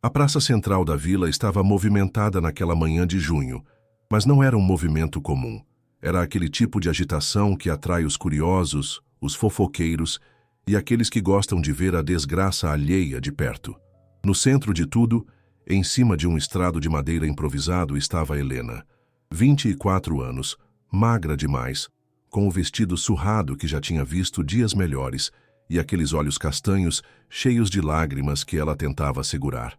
A praça central da vila estava movimentada naquela manhã de junho, mas não era um movimento comum. Era aquele tipo de agitação que atrai os curiosos, os fofoqueiros e aqueles que gostam de ver a desgraça alheia de perto. No centro de tudo, em cima de um estrado de madeira improvisado, estava Helena. 24 anos, magra demais, com o vestido surrado que já tinha visto dias melhores e aqueles olhos castanhos cheios de lágrimas que ela tentava segurar.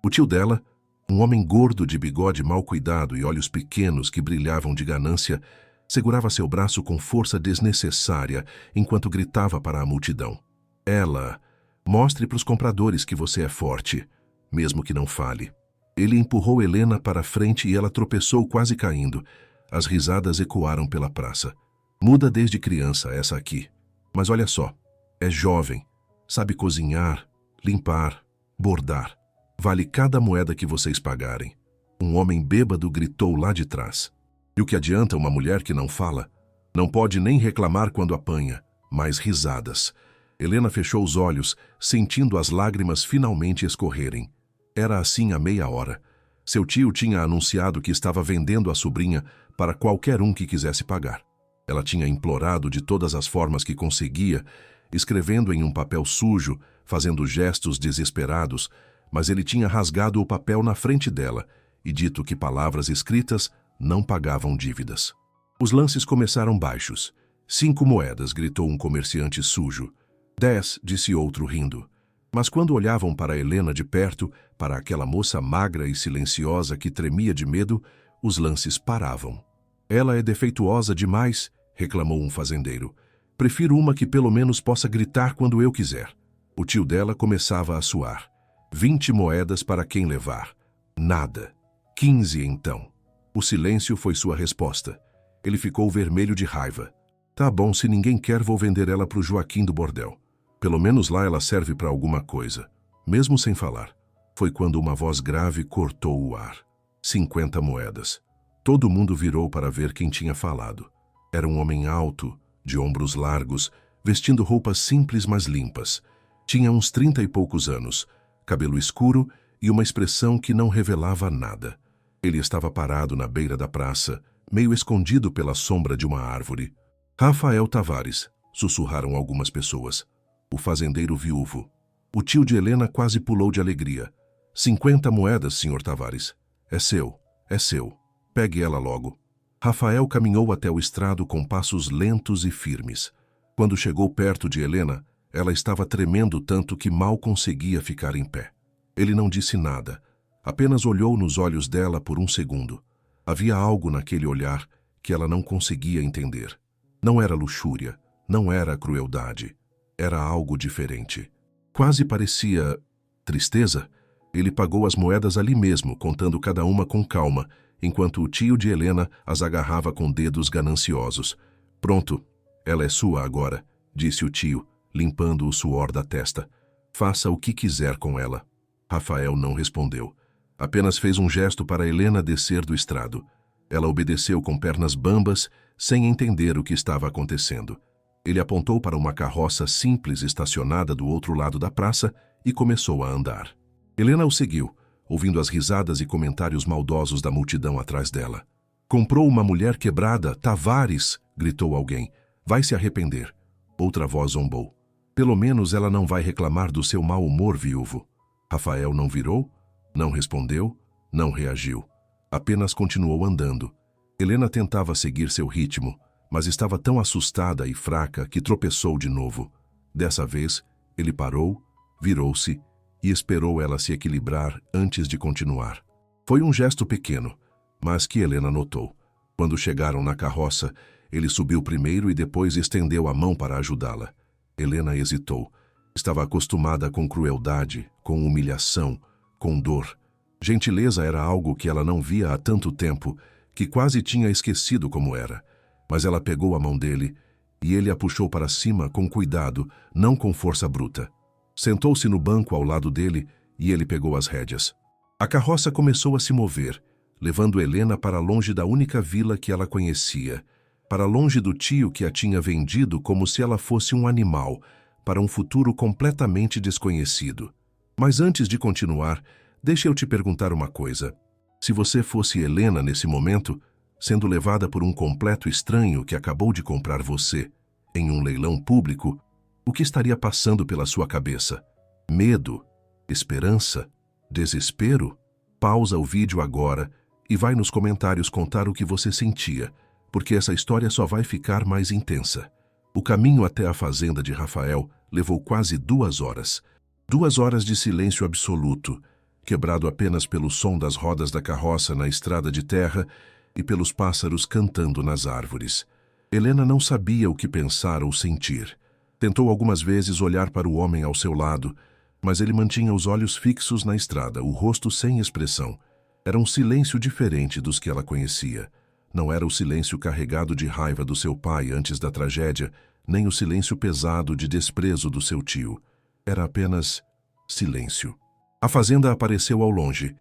O tio dela, um homem gordo de bigode mal cuidado e olhos pequenos que brilhavam de ganância, segurava seu braço com força desnecessária enquanto gritava para a multidão. Ela, mostre para os compradores que você é forte, mesmo que não fale. Ele empurrou Helena para a frente e ela tropeçou quase caindo. As risadas ecoaram pela praça. Muda desde criança essa aqui. Mas olha só, é jovem, sabe cozinhar, limpar, bordar. Vale cada moeda que vocês pagarem. Um homem bêbado gritou lá de trás. E o que adianta uma mulher que não fala? Não pode nem reclamar quando apanha, mas risadas. Helena fechou os olhos, sentindo as lágrimas finalmente escorrerem. Era assim há meia hora. Seu tio tinha anunciado que estava vendendo a sobrinha para qualquer um que quisesse pagar. Ela tinha implorado de todas as formas que conseguia, escrevendo em um papel sujo, fazendo gestos desesperados, mas ele tinha rasgado o papel na frente dela e dito que palavras escritas não pagavam dívidas. Os lances começaram baixos. 5 moedas, gritou um comerciante sujo. 10, disse outro rindo. Mas quando olhavam para Helena de perto, para aquela moça magra e silenciosa que tremia de medo, os lances paravam. Ela é defeituosa demais, reclamou um fazendeiro. Prefiro uma que pelo menos possa gritar quando eu quiser. O tio dela começava a suar. 20 moedas para quem levar. Nada. 15 então. O silêncio foi sua resposta. Ele ficou vermelho de raiva. Tá bom, se ninguém quer, vou vender ela para o Joaquim do bordel. Pelo menos lá ela serve para alguma coisa, mesmo sem falar. Foi quando uma voz grave cortou o ar. 50 moedas. Todo mundo virou para ver quem tinha falado. Era um homem alto, de ombros largos, vestindo roupas simples mas limpas. Tinha uns 30 e poucos anos, cabelo escuro e uma expressão que não revelava nada. Ele estava parado na beira da praça, meio escondido pela sombra de uma árvore. Rafael Tavares, sussurraram algumas pessoas. O fazendeiro viúvo. O tio de Helena quase pulou de alegria. 50 moedas, senhor Tavares. É seu, é seu. Pegue ela logo. Rafael caminhou até o estrado com passos lentos e firmes. Quando chegou perto de Helena, ela estava tremendo tanto que mal conseguia ficar em pé. Ele não disse nada, apenas olhou nos olhos dela por um segundo. Havia algo naquele olhar que ela não conseguia entender. Não era luxúria, não era crueldade. Era algo diferente. Quase parecia tristeza. Ele pagou as moedas ali mesmo, contando cada uma com calma, enquanto o tio de Helena as agarrava com dedos gananciosos. Pronto, ela é sua agora, disse o tio, limpando o suor da testa. Faça o que quiser com ela. Rafael não respondeu. Apenas fez um gesto para Helena descer do estrado. Ela obedeceu com pernas bambas, sem entender o que estava acontecendo. Ele apontou para uma carroça simples estacionada do outro lado da praça e começou a andar. Helena o seguiu, ouvindo as risadas e comentários maldosos da multidão atrás dela. Comprou uma mulher quebrada, Tavares, gritou alguém. Vai se arrepender. Outra voz zombou. Pelo menos ela não vai reclamar do seu mau humor, viúvo. Rafael não virou, não respondeu, não reagiu. Apenas continuou andando. Helena tentava seguir seu ritmo, mas estava tão assustada e fraca que tropeçou de novo. Dessa vez, ele parou, virou-se e esperou ela se equilibrar antes de continuar. Foi um gesto pequeno, mas que Helena notou. Quando chegaram na carroça, ele subiu primeiro e depois estendeu a mão para ajudá-la. Helena hesitou. Estava acostumada com crueldade, com humilhação, com dor. Gentileza era algo que ela não via há tanto tempo que quase tinha esquecido como era. Mas ela pegou a mão dele e ele a puxou para cima com cuidado, não com força bruta. Sentou-se no banco ao lado dele e ele pegou as rédeas. A carroça começou a se mover, levando Helena para longe da única vila que ela conhecia, para longe do tio que a tinha vendido como se ela fosse um animal, para um futuro completamente desconhecido. Mas antes de continuar, deixe eu te perguntar uma coisa. Se você fosse Helena nesse momento, sendo levada por um completo estranho que acabou de comprar você, em um leilão público, o que estaria passando pela sua cabeça? Medo? Esperança? Desespero? Pausa o vídeo agora e vai nos comentários contar o que você sentia, porque essa história só vai ficar mais intensa. O caminho até a fazenda de Rafael levou quase 2 horas. 2 horas de silêncio absoluto, quebrado apenas pelo som das rodas da carroça na estrada de terra e pelos pássaros cantando nas árvores. Helena não sabia o que pensar ou sentir. Tentou algumas vezes olhar para o homem ao seu lado, mas ele mantinha os olhos fixos na estrada, o rosto sem expressão. Era um silêncio diferente dos que ela conhecia. Não era o silêncio carregado de raiva do seu pai antes da tragédia, nem o silêncio pesado de desprezo do seu tio. Era apenas silêncio. A fazenda apareceu ao longe,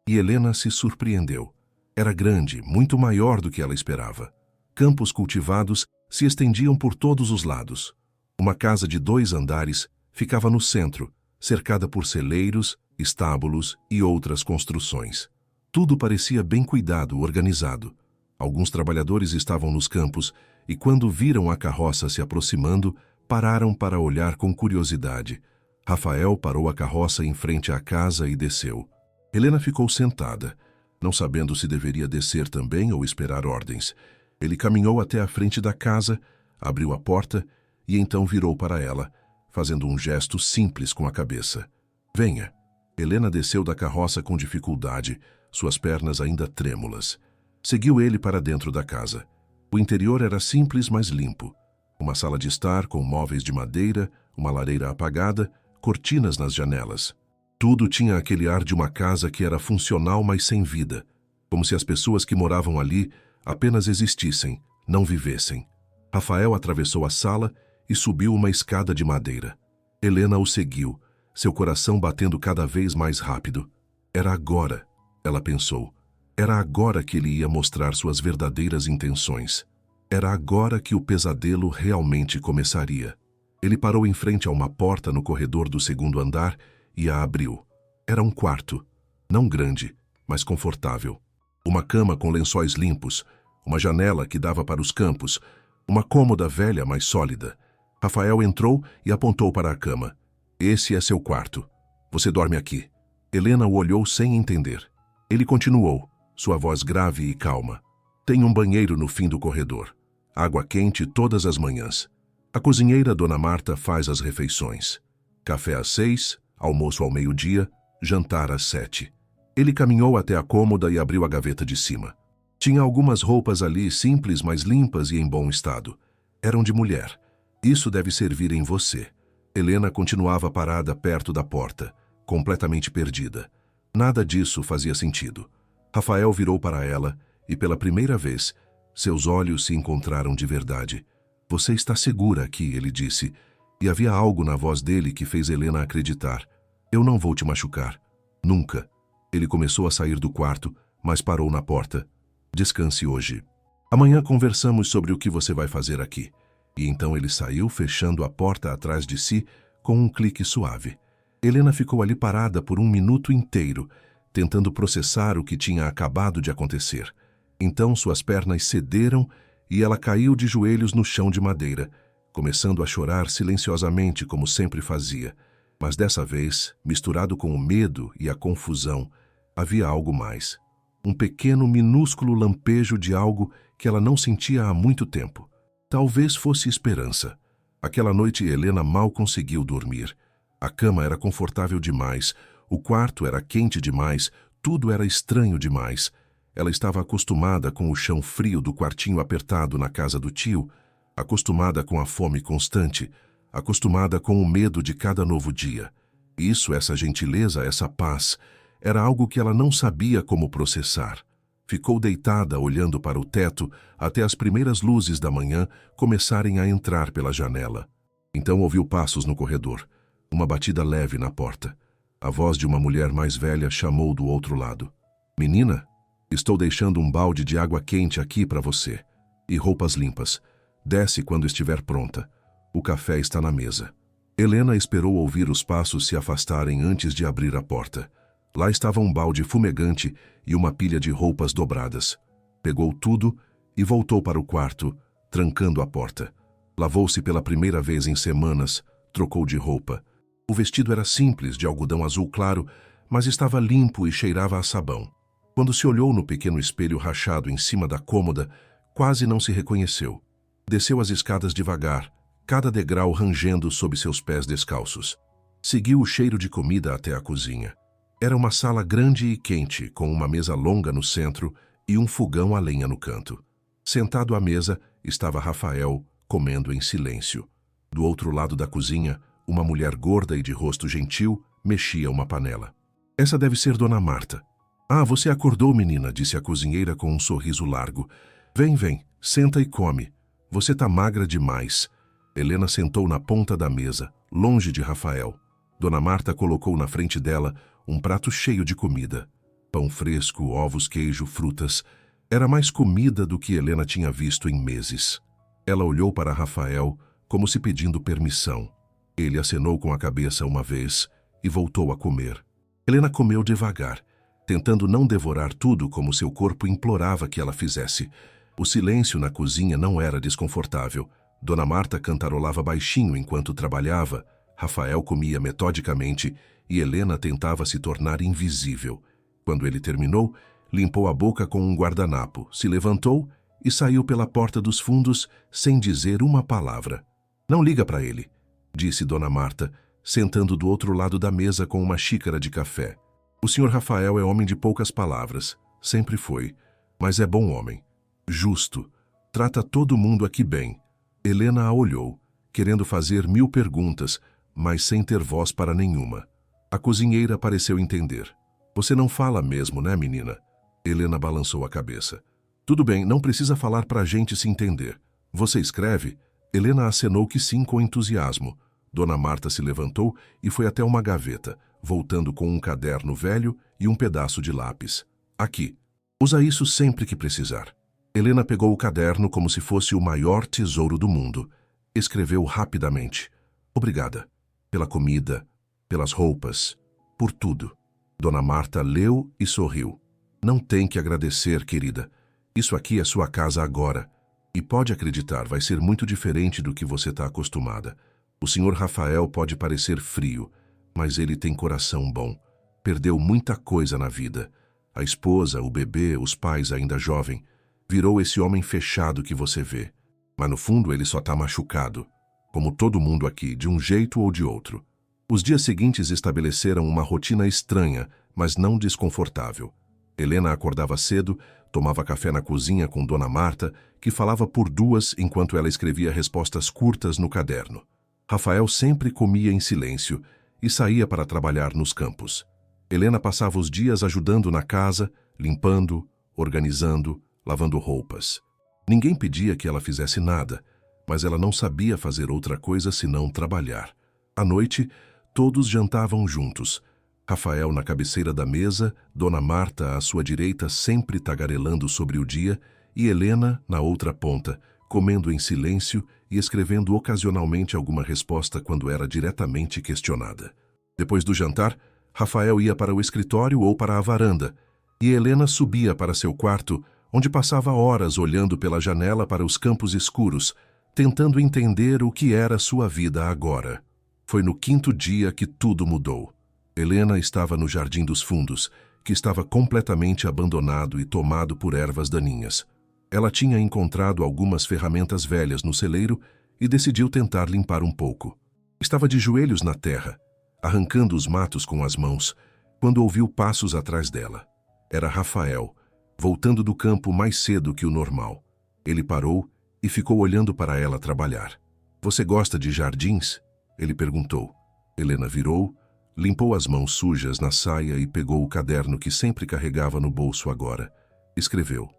e Helena se surpreendeu. Era grande, muito maior do que ela esperava. Campos cultivados se estendiam por todos os lados. Uma casa de 2 andares ficava no centro, cercada por celeiros, estábulos e outras construções. Tudo parecia bem cuidado, organizado. Alguns trabalhadores estavam nos campos e, quando viram a carroça se aproximando, pararam para olhar com curiosidade. Rafael parou a carroça em frente à casa e desceu. Helena ficou sentada, não sabendo se deveria descer também ou esperar ordens. Ele caminhou até a frente da casa, abriu a porta e então virou para ela, fazendo um gesto simples com a cabeça. Venha. Helena desceu da carroça com dificuldade, suas pernas ainda trêmulas. Seguiu ele para dentro da casa. O interior era simples, mas limpo. Uma sala de estar com móveis de madeira, uma lareira apagada, cortinas nas janelas. Tudo tinha aquele ar de uma casa que era funcional, mas sem vida, como se as pessoas que moravam ali apenas existissem, não vivessem. Rafael atravessou a sala e subiu uma escada de madeira. Helena o seguiu, seu coração batendo cada vez mais rápido. Era agora, ela pensou. Era agora que ele ia mostrar suas verdadeiras intenções. Era agora que o pesadelo realmente começaria. Ele parou em frente a uma porta no corredor do 2º andar e a abriu. Era um quarto, não grande, mas confortável. Uma cama com lençóis limpos, uma janela que dava para os campos, uma cômoda velha, mas sólida. Rafael entrou e apontou para a cama. Esse é seu quarto. Você dorme aqui. Helena o olhou sem entender. Ele continuou, sua voz grave e calma. Tem um banheiro no fim do corredor. Água quente todas as manhãs. A cozinheira Dona Marta faz as refeições. Café às 6, almoço ao meio-dia, jantar às 7. Ele caminhou até a cômoda e abriu a gaveta de cima. Tinha algumas roupas ali, simples, mas limpas e em bom estado. Eram de mulher. Isso deve servir em você. Helena continuava parada perto da porta, completamente perdida. Nada disso fazia sentido. Rafael virou para ela e, pela primeira vez, seus olhos se encontraram de verdade. Você está segura aqui, ele disse, e havia algo na voz dele que fez Helena acreditar. Eu não vou te machucar. Nunca. Ele começou a sair do quarto, mas parou na porta. Descanse hoje. Amanhã conversamos sobre o que você vai fazer aqui. E então ele saiu, fechando a porta atrás de si com um clique suave. Helena ficou ali parada por 1 minuto inteiro, tentando processar o que tinha acabado de acontecer. Então suas pernas cederam e ela caiu de joelhos no chão de madeira, começando a chorar silenciosamente como sempre fazia. Mas dessa vez, misturado com o medo e a confusão, havia algo mais. Um pequeno, minúsculo lampejo de algo que ela não sentia há muito tempo. Talvez fosse esperança. Aquela noite Helena mal conseguiu dormir. A cama era confortável demais, o quarto era quente demais, tudo era estranho demais. Ela estava acostumada com o chão frio do quartinho apertado na casa do tio, acostumada com a fome constante, acostumada com o medo de cada novo dia. Isso, essa gentileza, essa paz, era algo que ela não sabia como processar. Ficou deitada olhando para o teto até as primeiras luzes da manhã começarem a entrar pela janela. Então ouviu passos no corredor, uma batida leve na porta. A voz de uma mulher mais velha chamou do outro lado. Menina, estou deixando um balde de água quente aqui para você. E roupas limpas. Desce quando estiver pronta. O café está na mesa. Helena esperou ouvir os passos se afastarem antes de abrir a porta. Lá estava um balde fumegante e uma pilha de roupas dobradas. Pegou tudo e voltou para o quarto, trancando a porta. Lavou-se pela primeira vez em semanas, trocou de roupa. O vestido era simples, de algodão azul claro, mas estava limpo e cheirava a sabão. Quando se olhou no pequeno espelho rachado em cima da cômoda, quase não se reconheceu. Desceu as escadas devagar, cada degrau rangendo sob seus pés descalços. Seguiu o cheiro de comida até a cozinha. Era uma sala grande e quente, com uma mesa longa no centro e um fogão a lenha no canto. Sentado à mesa estava Rafael, comendo em silêncio. Do outro lado da cozinha, uma mulher gorda e de rosto gentil mexia uma panela. Essa deve ser Dona Marta. Ah, você acordou, menina, disse a cozinheira com um sorriso largo. Vem, vem, senta e come. Você tá magra demais. Helena sentou na ponta da mesa, longe de Rafael. Dona Marta colocou na frente dela um prato cheio de comida. Pão fresco, ovos, queijo, frutas. Era mais comida do que Helena tinha visto em meses. Ela olhou para Rafael como se pedindo permissão. Ele acenou com a cabeça uma vez e voltou a comer. Helena comeu devagar, tentando não devorar tudo como seu corpo implorava que ela fizesse. O silêncio na cozinha não era desconfortável. Dona Marta cantarolava baixinho enquanto trabalhava. Rafael comia metodicamente e Helena tentava se tornar invisível. Quando ele terminou, limpou a boca com um guardanapo, se levantou e saiu pela porta dos fundos sem dizer uma palavra. Não liga para ele, disse Dona Marta, sentando do outro lado da mesa com uma xícara de café. O senhor Rafael é homem de poucas palavras, sempre foi, mas é bom homem. Justo, trata todo mundo aqui bem. Helena a olhou, querendo fazer 1000 perguntas, mas sem ter voz para nenhuma. A cozinheira pareceu entender. Você não fala mesmo, né, menina? Helena balançou a cabeça. Tudo bem, não precisa falar para a gente se entender. Você escreve? Helena acenou que sim com entusiasmo. Dona Marta se levantou e foi até uma gaveta, voltando com um caderno velho e um pedaço de lápis. Aqui. Usa isso sempre que precisar. Helena pegou o caderno como se fosse o maior tesouro do mundo. Escreveu rapidamente. Obrigada. Pela comida, pelas roupas, por tudo. Dona Marta leu e sorriu. Não tem que agradecer, querida. Isso aqui é sua casa agora. E pode acreditar, vai ser muito diferente do que você está acostumada. O senhor Rafael pode parecer frio, mas ele tem coração bom. Perdeu muita coisa na vida. A esposa, o bebê, os pais ainda jovem. Virou esse homem fechado que você vê. Mas no fundo ele só está machucado. Como todo mundo aqui, de um jeito ou de outro. Os dias seguintes estabeleceram uma rotina estranha, mas não desconfortável. Helena acordava cedo, tomava café na cozinha com Dona Marta, que falava por duas enquanto ela escrevia respostas curtas no caderno. Rafael sempre comia em silêncio e saía para trabalhar nos campos. Helena passava os dias ajudando na casa, limpando, organizando, lavando roupas. Ninguém pedia que ela fizesse nada, mas ela não sabia fazer outra coisa senão trabalhar. À noite, todos jantavam juntos. Rafael na cabeceira da mesa, Dona Marta à sua direita sempre tagarelando sobre o dia e Helena na outra ponta, comendo em silêncio e escrevendo ocasionalmente alguma resposta quando era diretamente questionada. Depois do jantar, Rafael ia para o escritório ou para a varanda e Helena subia para seu quarto, onde passava horas olhando pela janela para os campos escuros, tentando entender o que era sua vida agora. Foi no 5º dia que tudo mudou. Helena estava no Jardim dos Fundos, que estava completamente abandonado e tomado por ervas daninhas. Ela tinha encontrado algumas ferramentas velhas no celeiro e decidiu tentar limpar um pouco. Estava de joelhos na terra, arrancando os matos com as mãos, quando ouviu passos atrás dela. Era Rafael, voltando do campo mais cedo que o normal. Ele parou e ficou olhando para ela trabalhar. Você gosta de jardins? Ele perguntou. Helena virou, limpou as mãos sujas na saia e pegou o caderno que sempre carregava no bolso agora. Escreveu.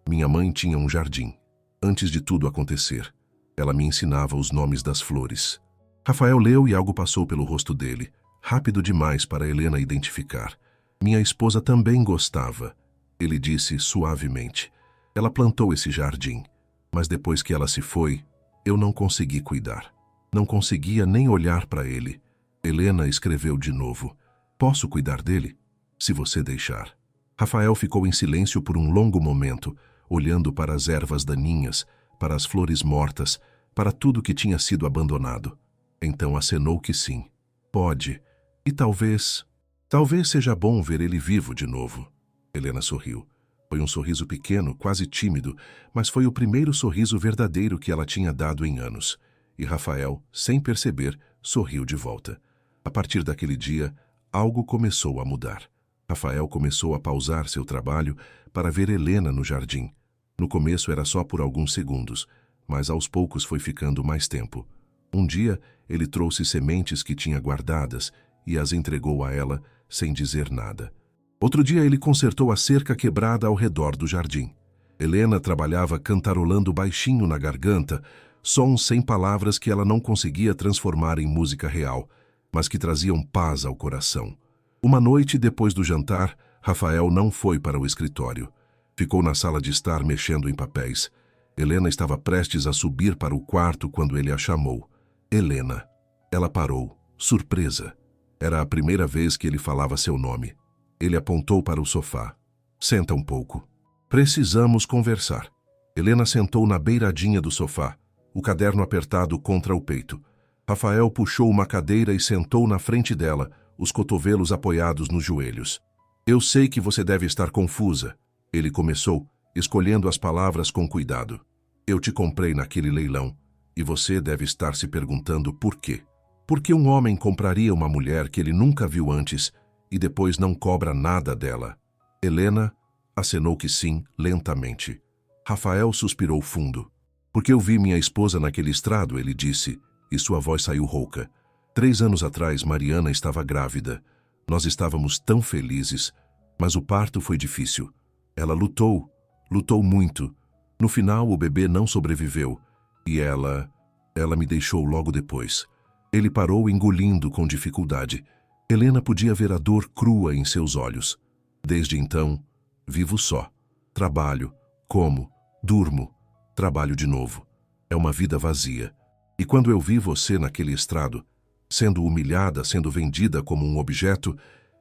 Minha mãe tinha um jardim. Antes de tudo acontecer, ela me ensinava os nomes das flores. Rafael leu e algo passou pelo rosto dele, rápido demais para Helena identificar. Minha esposa também gostava, ele disse suavemente. Ela plantou esse jardim, mas depois que ela se foi, eu não consegui cuidar. Não conseguia nem olhar para ele. Helena escreveu de novo. Posso cuidar dele? se você deixar. Rafael ficou em silêncio por um longo momento, olhando para as ervas daninhas, para as flores mortas, para tudo que tinha sido abandonado. Então acenou que sim. Pode. E talvez seja bom ver ele vivo de novo. Helena sorriu. Foi um sorriso pequeno, quase tímido, mas foi o primeiro sorriso verdadeiro que ela tinha dado em anos. E Rafael, sem perceber, sorriu de volta. A partir daquele dia, algo começou a mudar. Rafael começou a pausar seu trabalho para ver Helena no jardim. No começo era só por alguns segundos, mas aos poucos foi ficando mais tempo. Um dia, ele trouxe sementes que tinha guardadas e as entregou a ela sem dizer nada. Outro dia ele consertou a cerca quebrada ao redor do jardim. Helena trabalhava cantarolando baixinho na garganta, sons sem palavras que ela não conseguia transformar em música real, mas que traziam paz ao coração. Uma noite depois do jantar, Rafael não foi para o escritório. Ficou na sala de estar mexendo em papéis. Helena estava prestes a subir para o quarto quando ele a chamou. Helena. Ela parou, surpresa. Era a primeira vez que ele falava seu nome. Ele apontou para o sofá. Senta um pouco. Precisamos conversar. Helena sentou na beiradinha do sofá, o caderno apertado contra o peito. Rafael puxou uma cadeira e sentou na frente dela, os cotovelos apoiados nos joelhos. Eu sei que você deve estar confusa. Ele começou, escolhendo as palavras com cuidado. Eu te comprei naquele leilão, e você deve estar se perguntando por quê. Por que um homem compraria uma mulher que ele nunca viu antes e depois não cobra nada dela? Helena acenou que sim, lentamente. Rafael suspirou fundo. Porque eu vi minha esposa naquele estrado, ele disse, e sua voz saiu rouca. 3 anos atrás, Mariana estava grávida. Nós estávamos tão felizes, mas o parto foi difícil. Ela lutou muito. No final, o bebê não sobreviveu, e ela me deixou logo depois. Ele parou engolindo com dificuldade. Helena podia ver a dor crua em seus olhos. Desde então, vivo só. Trabalho, como, durmo, trabalho de novo. É uma vida vazia. E quando eu vi você naquele estrado, sendo humilhada, sendo vendida como um objeto,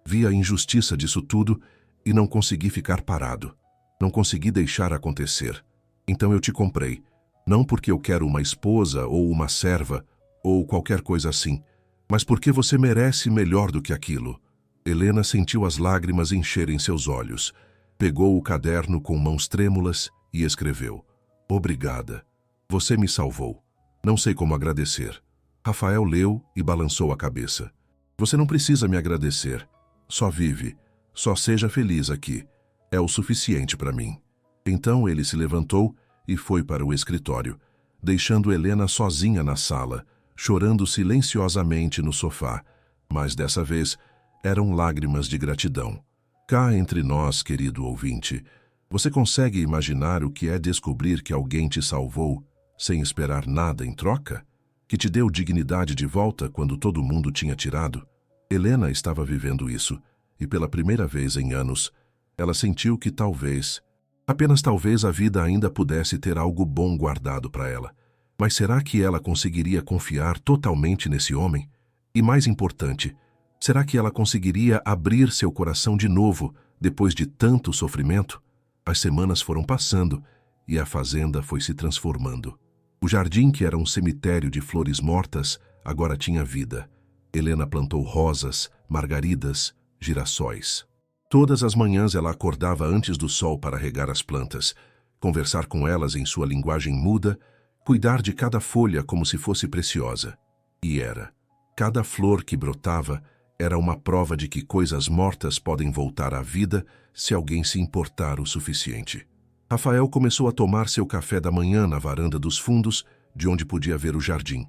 vi a injustiça disso tudo e não consegui ficar parado. Não consegui deixar acontecer. Então eu te comprei. Não porque eu quero uma esposa ou uma serva ou qualquer coisa assim, mas porque você merece melhor do que aquilo. Helena sentiu as lágrimas encherem seus olhos. Pegou o caderno com mãos trêmulas e escreveu. Obrigada. Você me salvou. Não sei como agradecer. Rafael leu e balançou a cabeça. Você não precisa me agradecer. Só vive. Só seja feliz aqui. É o suficiente para mim. Então ele se levantou e foi para o escritório, deixando Helena sozinha na sala, chorando silenciosamente no sofá. Mas dessa vez eram lágrimas de gratidão. Cá entre nós, querido ouvinte, você consegue imaginar o que é descobrir que alguém te salvou sem esperar nada em troca? Que te deu dignidade de volta quando todo mundo tinha tirado? Helena estava vivendo isso, e pela primeira vez em anos, ela sentiu que talvez, apenas talvez, a vida ainda pudesse ter algo bom guardado para ela. Mas será que ela conseguiria confiar totalmente nesse homem? E mais importante, será que ela conseguiria abrir seu coração de novo depois de tanto sofrimento? As semanas foram passando e a fazenda foi se transformando. O jardim, que era um cemitério de flores mortas, agora tinha vida. Helena plantou rosas, margaridas, girassóis. Todas as manhãs ela acordava antes do sol para regar as plantas, conversar com elas em sua linguagem muda, cuidar de cada folha como se fosse preciosa. E era. Cada flor que brotava era uma prova de que coisas mortas podem voltar à vida se alguém se importar o suficiente. Rafael começou a tomar seu café da manhã na varanda dos fundos, de onde podia ver o jardim.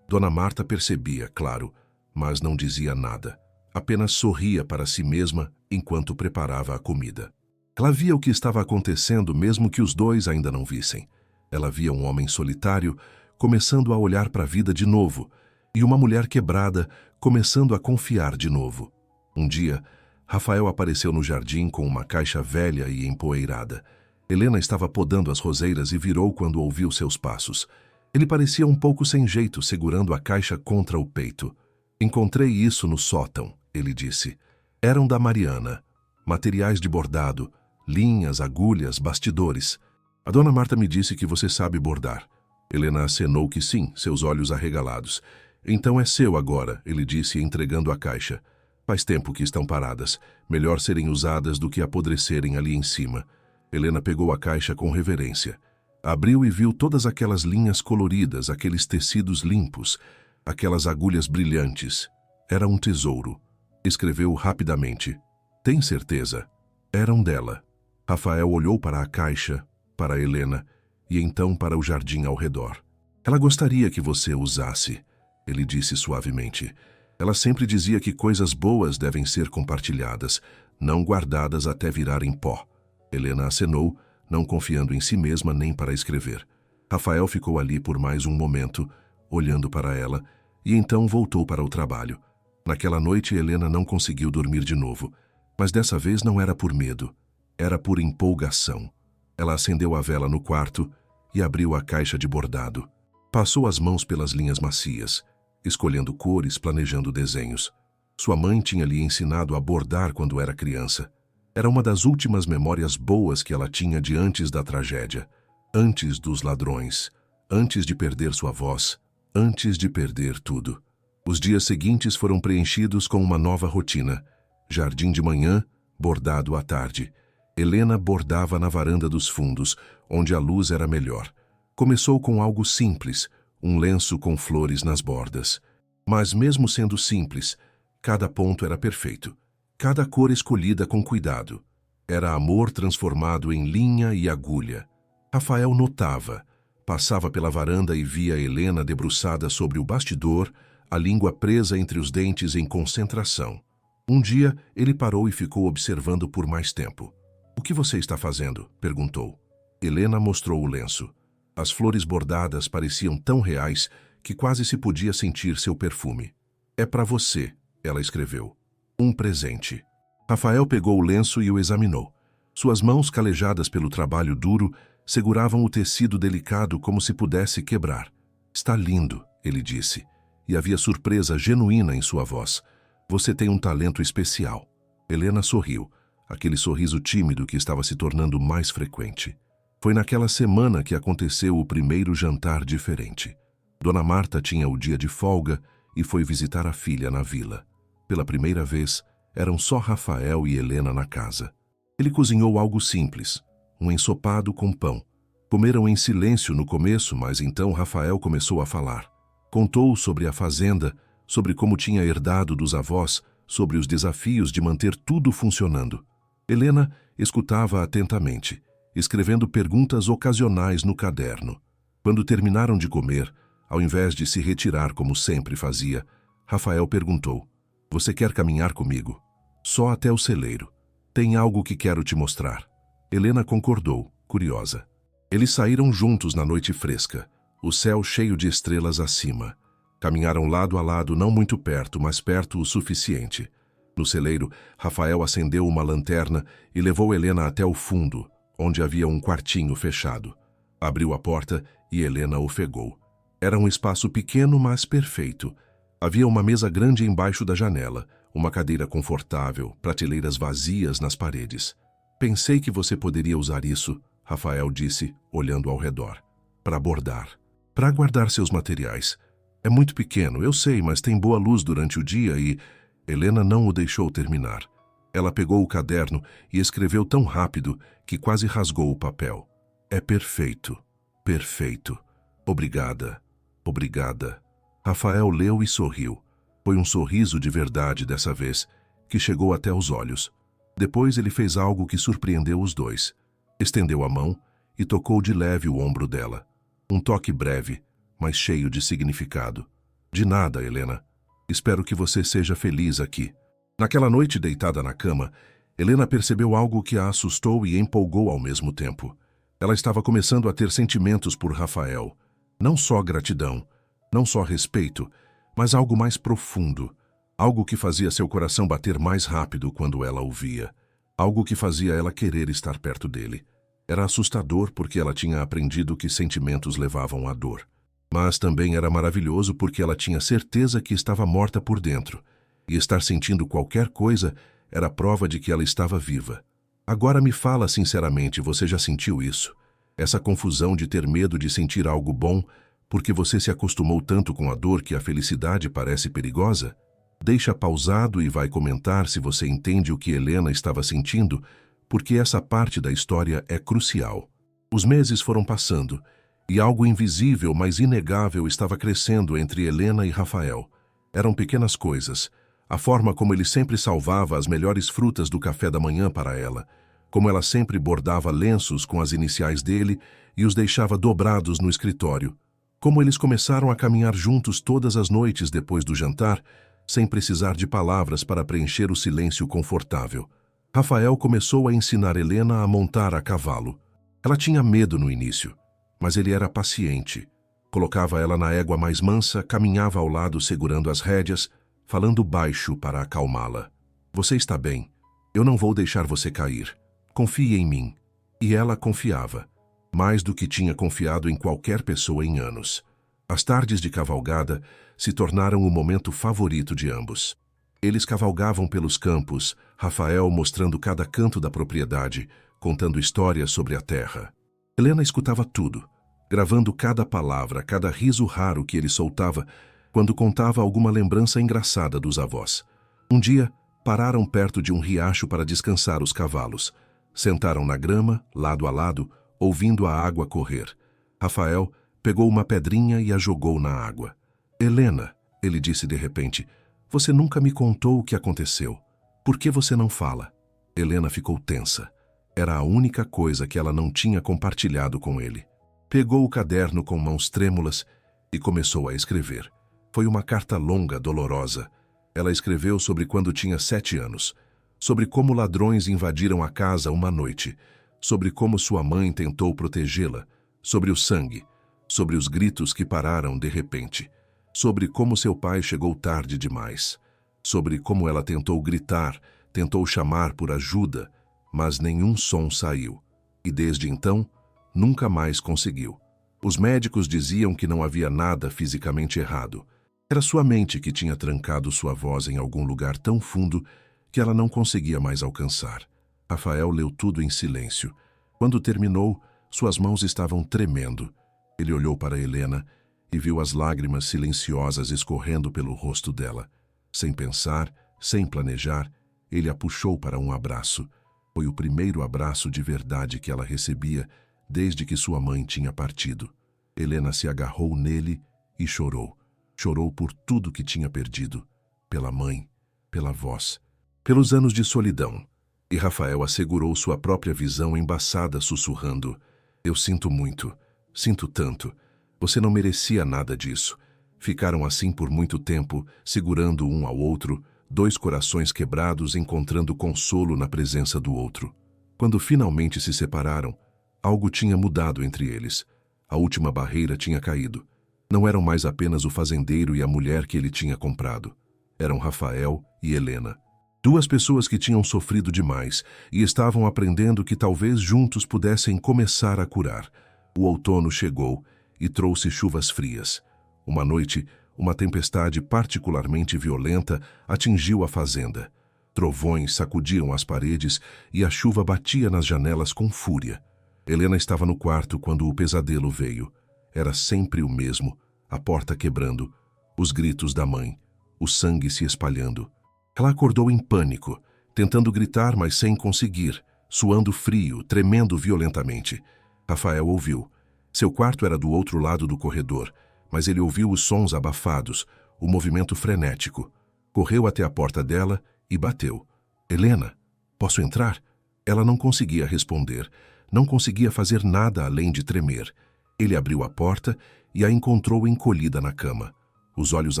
Dona Marta percebia, claro, mas não dizia nada. Apenas sorria para si mesma enquanto preparava a comida. Ela via o que estava acontecendo mesmo que os dois ainda não vissem. Ela via um homem solitário começando a olhar para a vida de novo e uma mulher quebrada começando a confiar de novo. Um dia, Rafael apareceu no jardim com uma caixa velha e empoeirada. Helena estava podando as roseiras e virou quando ouviu seus passos. Ele parecia um pouco sem jeito, segurando a caixa contra o peito. Encontrei isso no sótão, ele disse. Eram da Mariana. materiais de bordado, linhas, agulhas, bastidores. A dona Marta me disse que você sabe bordar. Helena acenou que sim, seus olhos arregalados. Então é seu agora, ele disse, entregando a caixa. Faz tempo que estão paradas. Melhor serem usadas do que apodrecerem ali em cima. Helena pegou a caixa com reverência. Abriu e viu todas aquelas linhas coloridas, aqueles tecidos limpos, aquelas agulhas brilhantes. Era um tesouro. Escreveu rapidamente. Tem certeza? Eram dela. Rafael olhou para a caixa, para Helena, e então para o jardim ao redor. Ela gostaria que você usasse, ele disse suavemente. Ela sempre dizia que coisas boas devem ser compartilhadas, não guardadas até virarem pó. Helena acenou, não confiando em si mesma nem para escrever. Rafael ficou ali por mais um momento, olhando para ela, e então voltou para o trabalho. Naquela noite, Helena não conseguiu dormir de novo, mas dessa vez não era por medo, era por empolgação. Ela acendeu a vela no quarto e abriu a caixa de bordado. Passou as mãos pelas linhas macias, escolhendo cores, planejando desenhos. Sua mãe tinha lhe ensinado a bordar quando era criança. Era uma das últimas memórias boas que ela tinha de antes da tragédia, antes dos ladrões, antes de perder sua voz, antes de perder tudo. Os dias seguintes foram preenchidos com uma nova rotina. Jardim de manhã, bordado à tarde. Helena bordava na varanda dos fundos, onde a luz era melhor. Começou com algo simples, um lenço com flores nas bordas. Mas mesmo sendo simples, cada ponto era perfeito. Cada cor escolhida com cuidado. Era amor transformado em linha e agulha. Rafael notava. Passava pela varanda e via Helena debruçada sobre o bastidor, a língua presa entre os dentes em concentração. Um dia, ele parou e ficou observando por mais tempo. — O que você está fazendo? Perguntou. Helena mostrou o lenço. As flores bordadas pareciam tão reais que quase se podia sentir seu perfume. É para você, ela escreveu. Um presente. Rafael pegou o lenço e o examinou. Suas mãos, calejadas pelo trabalho duro, seguravam o tecido delicado como se pudesse quebrar. Está lindo, ele disse, e havia surpresa genuína em sua voz. Você tem um talento especial. Helena sorriu, aquele sorriso tímido que estava se tornando mais frequente. Foi naquela semana que aconteceu o primeiro jantar diferente. Dona Marta tinha o dia de folga e foi visitar a filha na vila. Pela primeira vez, eram só Rafael e Helena na casa. Ele cozinhou algo simples, um ensopado com pão. Comeram em silêncio no começo, mas então Rafael começou a falar. Contou sobre a fazenda, sobre como tinha herdado dos avós, sobre os desafios de manter tudo funcionando. Helena escutava atentamente, escrevendo perguntas ocasionais no caderno. Quando terminaram de comer, ao invés de se retirar como sempre fazia, Rafael perguntou: Você quer caminhar comigo? Só até o celeiro. Tem algo que quero te mostrar. Helena concordou, curiosa. Eles saíram juntos na noite fresca, o céu cheio de estrelas acima. Caminharam lado a lado, não muito perto, mas perto o suficiente. No celeiro, Rafael acendeu uma lanterna e levou Helena até o fundo, onde havia um quartinho fechado. Abriu a porta e Helena ofegou. Era um espaço pequeno, mas perfeito. Havia uma mesa grande embaixo da janela, uma cadeira confortável, prateleiras vazias nas paredes. Pensei que você poderia usar isso, Rafael disse, olhando ao redor. Para bordar. Para guardar seus materiais. É muito pequeno, eu sei, mas tem boa luz durante o dia e... Helena não o deixou terminar. Ela pegou o caderno e escreveu tão rápido que quase rasgou o papel. É perfeito. Perfeito. Obrigada. Obrigada. Rafael leu e sorriu. Foi um sorriso de verdade dessa vez, que chegou até os olhos. Depois ele fez algo que surpreendeu os dois. Estendeu a mão e tocou de leve o ombro dela. Um toque breve, mas cheio de significado. De nada, Helena. Espero que você seja feliz aqui. Naquela noite deitada na cama, Helena percebeu algo que a assustou e empolgou ao mesmo tempo. Ela estava começando a ter sentimentos por Rafael. Não só gratidão, não só respeito, mas algo mais profundo. Algo que fazia seu coração bater mais rápido quando ela o via. Algo que fazia ela querer estar perto dele. Era assustador porque ela tinha aprendido que sentimentos levavam à dor. Mas também era maravilhoso porque ela tinha certeza que estava morta por dentro. E estar sentindo qualquer coisa Era prova de que ela estava viva. Agora me fala sinceramente, você já sentiu isso? Essa confusão de ter medo de sentir algo bom, porque você se acostumou tanto com a dor que a felicidade parece perigosa? Deixa pausado e vai comentar se você entende o que Helena estava sentindo, porque essa parte da história é crucial. Os meses foram passando, e algo invisível, mas inegável, estava crescendo entre Helena e Rafael. Eram pequenas coisas. A forma como ele sempre salvava as melhores frutas do café da manhã para ela, como ela sempre bordava lenços com as iniciais dele e os deixava dobrados no escritório, como eles começaram a caminhar juntos todas as noites depois do jantar, sem precisar de palavras para preencher o silêncio confortável. Rafael começou a ensinar Helena a montar a cavalo. Ela tinha medo no início, mas ele era paciente. Colocava ela na égua mais mansa, caminhava ao lado segurando as rédeas, falando baixo para acalmá-la. Você está bem. Eu não vou deixar você cair. Confie em mim. E ela confiava, mais do que tinha confiado em qualquer pessoa em anos. As tardes de cavalgada se tornaram o momento favorito de ambos. Eles cavalgavam pelos campos, Rafael mostrando cada canto da propriedade, contando histórias sobre a terra. Helena escutava tudo, gravando cada palavra, cada riso raro que ele soltava quando contava alguma lembrança engraçada dos avós. Um dia, pararam perto de um riacho para descansar os cavalos. Sentaram na grama, lado a lado, ouvindo a água correr. Rafael pegou uma pedrinha e a jogou na água. Helena, ele disse de repente, você nunca me contou o que aconteceu. Por que você não fala? Helena ficou tensa. Era a única coisa que ela não tinha compartilhado com ele. Pegou o caderno com mãos trêmulas e começou a escrever. Foi uma carta longa, dolorosa. Ela escreveu sobre quando tinha 7 anos, sobre como ladrões invadiram a casa uma noite, sobre como sua mãe tentou protegê-la, sobre o sangue, sobre os gritos que pararam de repente, sobre como seu pai chegou tarde demais, sobre como ela tentou gritar, tentou chamar por ajuda, mas nenhum som saiu, e desde então, nunca mais conseguiu. Os médicos diziam que não havia nada fisicamente errado. Era sua mente que tinha trancado sua voz em algum lugar tão fundo que ela não conseguia mais alcançar. Rafael leu tudo em silêncio. Quando terminou, suas mãos estavam tremendo. Ele olhou para Helena e viu as lágrimas silenciosas escorrendo pelo rosto dela. Sem pensar, sem planejar, ele a puxou para um abraço. Foi o primeiro abraço de verdade que ela recebia desde que sua mãe tinha partido. Helena se agarrou nele e chorou. Chorou por tudo que tinha perdido, pela mãe, pela voz, pelos anos de solidão. E Rafael assegurou sua própria visão embaçada, sussurrando, eu sinto muito, sinto tanto. Você não merecia nada disso. Ficaram assim por muito tempo, segurando um ao outro, 2 corações quebrados encontrando consolo na presença do outro. Quando finalmente se separaram, algo tinha mudado entre eles. A última barreira tinha caído. Não eram mais apenas o fazendeiro e a mulher que ele tinha comprado. Eram Rafael e Helena. 2 pessoas que tinham sofrido demais e estavam aprendendo que talvez juntos pudessem começar a curar. O outono chegou e trouxe chuvas frias. Uma noite, uma tempestade particularmente violenta atingiu a fazenda. Trovões sacudiam as paredes e a chuva batia nas janelas com fúria. Helena estava no quarto quando o pesadelo veio. Era sempre o mesmo, a porta quebrando, os gritos da mãe, o sangue se espalhando. Ela acordou em pânico, tentando gritar, mas sem conseguir, suando frio, tremendo violentamente. Rafael ouviu. Seu quarto era do outro lado do corredor, mas ele ouviu os sons abafados, o movimento frenético. Correu até a porta dela e bateu. Helena, posso entrar? Ela não conseguia responder, não conseguia fazer nada além de tremer. Ele abriu a porta e a encontrou encolhida na cama, os olhos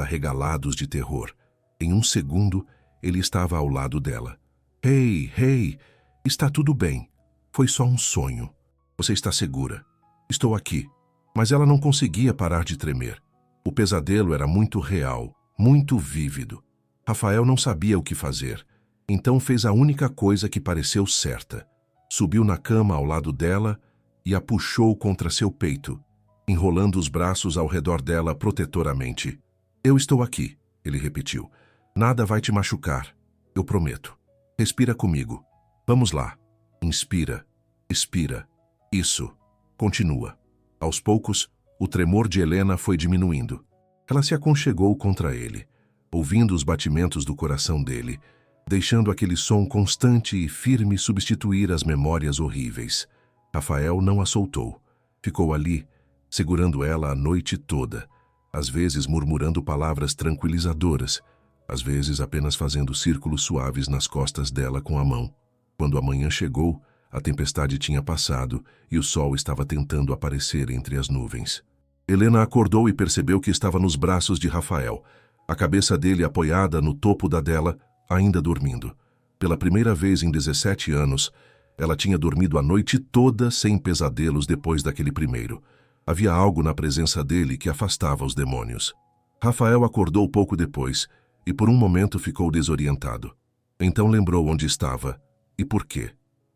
arregalados de terror. Em um segundo, ele estava ao lado dela. Hey, está tudo bem. Foi só um sonho. Você está segura. Estou aqui. Mas ela não conseguia parar de tremer. O pesadelo era muito real, muito vívido. Rafael não sabia o que fazer. Então fez a única coisa que pareceu certa. Subiu na cama ao lado dela e a puxou contra seu peito, enrolando os braços ao redor dela protetoramente. Eu estou aqui, ele repetiu. Nada vai te machucar, eu prometo. Respira comigo. Vamos lá. Inspira. Expira. Isso. Continua. Aos poucos, o tremor de Helena foi diminuindo. Ela se aconchegou contra ele, ouvindo os batimentos do coração dele, deixando aquele som constante e firme substituir as memórias horríveis. Rafael não a soltou. Ficou ali, segurando ela a noite toda, às vezes murmurando palavras tranquilizadoras, às vezes apenas fazendo círculos suaves nas costas dela com a mão. Quando a manhã chegou, a tempestade tinha passado e o sol estava tentando aparecer entre as nuvens. Helena acordou e percebeu que estava nos braços de Rafael, a cabeça dele apoiada no topo da dela, ainda dormindo. Pela primeira vez em 17 anos, ela tinha dormido a noite toda sem pesadelos depois daquele primeiro. Havia algo na presença dele que afastava os demônios. Rafael acordou pouco depois e por um momento ficou desorientado. Então lembrou onde estava e por quê.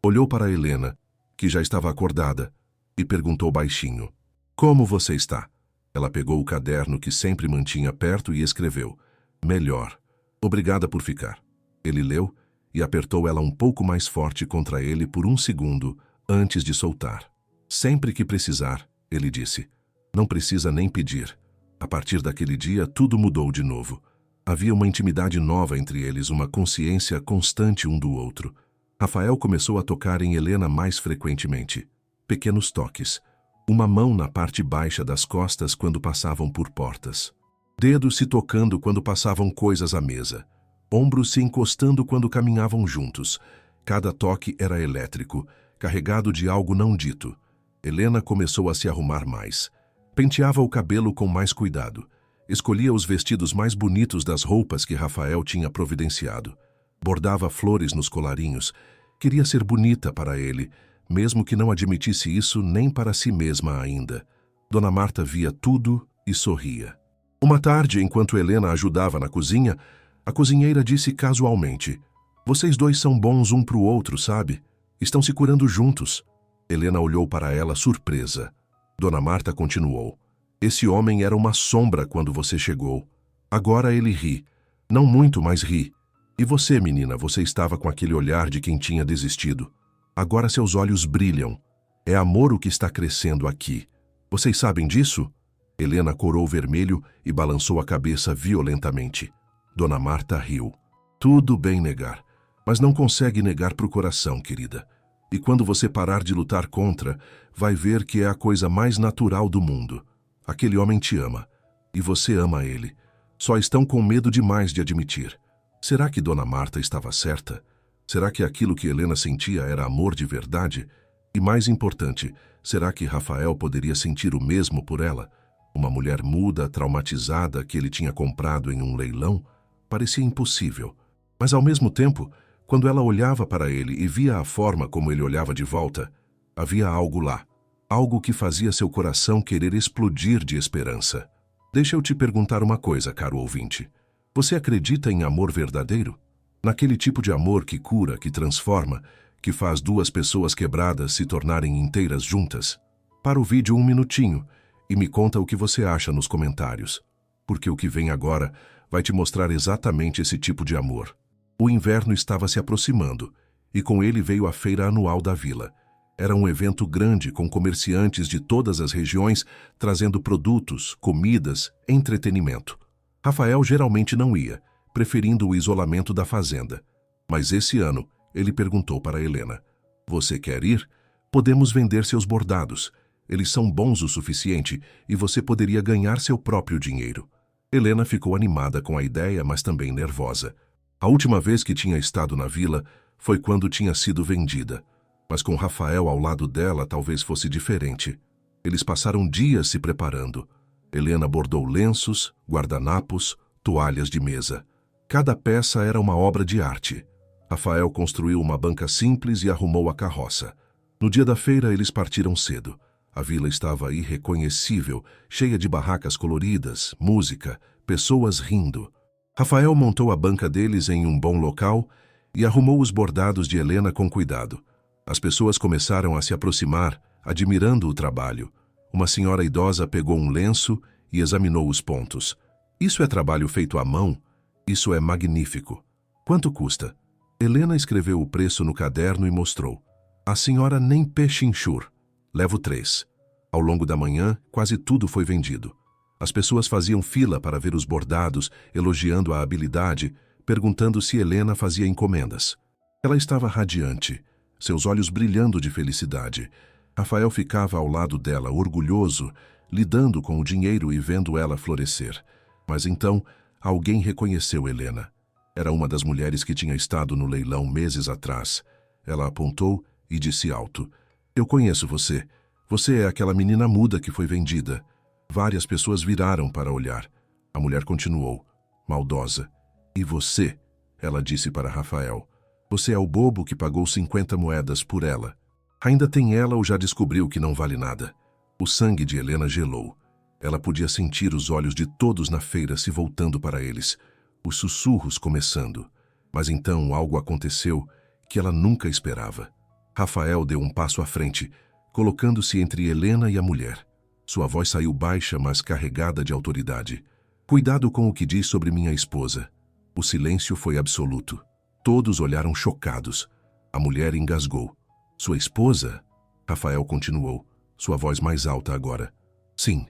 Olhou para Helena, que já estava acordada, e perguntou baixinho: "Como você está?" Ela pegou o caderno que sempre mantinha perto e escreveu: "Melhor. Obrigada por ficar." Ele leu e apertou ela um pouco mais forte contra ele por um segundo antes de soltar. "Sempre que precisar," ele disse. "Não precisa nem pedir." A partir daquele dia, tudo mudou de novo. Havia uma intimidade nova entre eles, uma consciência constante um do outro. Rafael começou a tocar em Helena mais frequentemente. Pequenos toques. Uma mão na parte baixa das costas quando passavam por portas. Dedos se tocando quando passavam coisas à mesa. Ombros se encostando quando caminhavam juntos. Cada toque era elétrico, carregado de algo não dito. Helena começou a se arrumar mais. Penteava o cabelo com mais cuidado. Escolhia os vestidos mais bonitos das roupas que Rafael tinha providenciado. Bordava flores nos colarinhos. Queria ser bonita para ele, mesmo que não admitisse isso nem para si mesma ainda. Dona Marta via tudo e sorria. Uma tarde, enquanto Helena ajudava na cozinha, a cozinheira disse casualmente: "Vocês dois são bons um pro outro, sabe? Estão se curando juntos." Helena olhou para ela surpresa. Dona Marta continuou: "Esse homem era uma sombra quando você chegou. Agora ele ri. Não muito, mas ri. E você, menina, você estava com aquele olhar de quem tinha desistido. Agora seus olhos brilham. É amor o que está crescendo aqui. Vocês sabem disso?" Helena corou vermelho e balançou a cabeça violentamente. Dona Marta riu. "Tudo bem negar, mas não consegue negar pro coração, querida. E quando você parar de lutar contra, vai ver que é a coisa mais natural do mundo. Aquele homem te ama, e você ama ele. Só estão com medo demais de admitir. Será que Dona Marta estava certa? Será que aquilo que Helena sentia era amor de verdade? E mais importante, será que Rafael poderia sentir o mesmo por ela? Uma mulher muda, traumatizada, que ele tinha comprado em um leilão? Parecia impossível. Mas ao mesmo tempo, quando ela olhava para ele e via a forma como ele olhava de volta, havia algo lá. Algo que fazia seu coração querer explodir de esperança. Deixa eu te perguntar uma coisa, caro ouvinte. Você acredita em amor verdadeiro? Naquele tipo de amor que cura, que transforma, que faz duas pessoas quebradas se tornarem inteiras juntas? Para o vídeo um minutinho e me conta o que você acha nos comentários. Porque o que vem agora vai te mostrar exatamente esse tipo de amor. O inverno estava se aproximando e com ele veio a feira anual da vila. Era um evento grande com comerciantes de todas as regiões trazendo produtos, comidas, entretenimento. Rafael geralmente não ia, preferindo o isolamento da fazenda. Mas esse ano, ele perguntou para Helena: "Você quer ir? Podemos vender seus bordados. Eles são bons o suficiente e você poderia ganhar seu próprio dinheiro." Helena ficou animada com a ideia, mas também nervosa. A última vez que tinha estado na vila foi quando tinha sido vendida. Mas com Rafael ao lado dela talvez fosse diferente. Eles passaram dias se preparando. Helena bordou lenços, guardanapos, toalhas de mesa. Cada peça era uma obra de arte. Rafael construiu uma banca simples e arrumou a carroça. No dia da feira, eles partiram cedo. A vila estava irreconhecível, cheia de barracas coloridas, música, pessoas rindo. Rafael montou a banca deles em um bom local e arrumou os bordados de Helena com cuidado. As pessoas começaram a se aproximar, admirando o trabalho. Uma senhora idosa pegou um lenço e examinou os pontos. "Isso é trabalho feito à mão? Isso é magnífico. Quanto custa?" Helena escreveu o preço no caderno e mostrou. A senhora nem pechinchur. Levo 3. Ao longo da manhã, quase tudo foi vendido. As pessoas faziam fila para ver os bordados, elogiando a habilidade, perguntando se Helena fazia encomendas. Ela estava radiante, seus olhos brilhando de felicidade. Rafael ficava ao lado dela, orgulhoso, lidando com o dinheiro e vendo ela florescer. Mas então, alguém reconheceu Helena. Era uma das mulheres que tinha estado no leilão meses atrás. Ela apontou e disse alto: "Eu conheço você. Você é aquela menina muda que foi vendida." Várias pessoas viraram para olhar. A mulher continuou, maldosa. "E você?" ela disse para Rafael. "Você é o bobo que pagou 50 moedas por ela. Ainda tem ela ou já descobriu que não vale nada?" O sangue de Helena gelou. Ela podia sentir os olhos de todos na feira se voltando para eles, os sussurros começando. Mas então algo aconteceu que ela nunca esperava. Rafael deu um passo à frente, colocando-se entre Helena e a mulher. Sua voz saiu baixa, mas carregada de autoridade. "Cuidado com o que diz sobre minha esposa." O silêncio foi absoluto. Todos olharam chocados. A mulher engasgou. "Sua esposa?" Rafael continuou, sua voz mais alta agora. "Sim,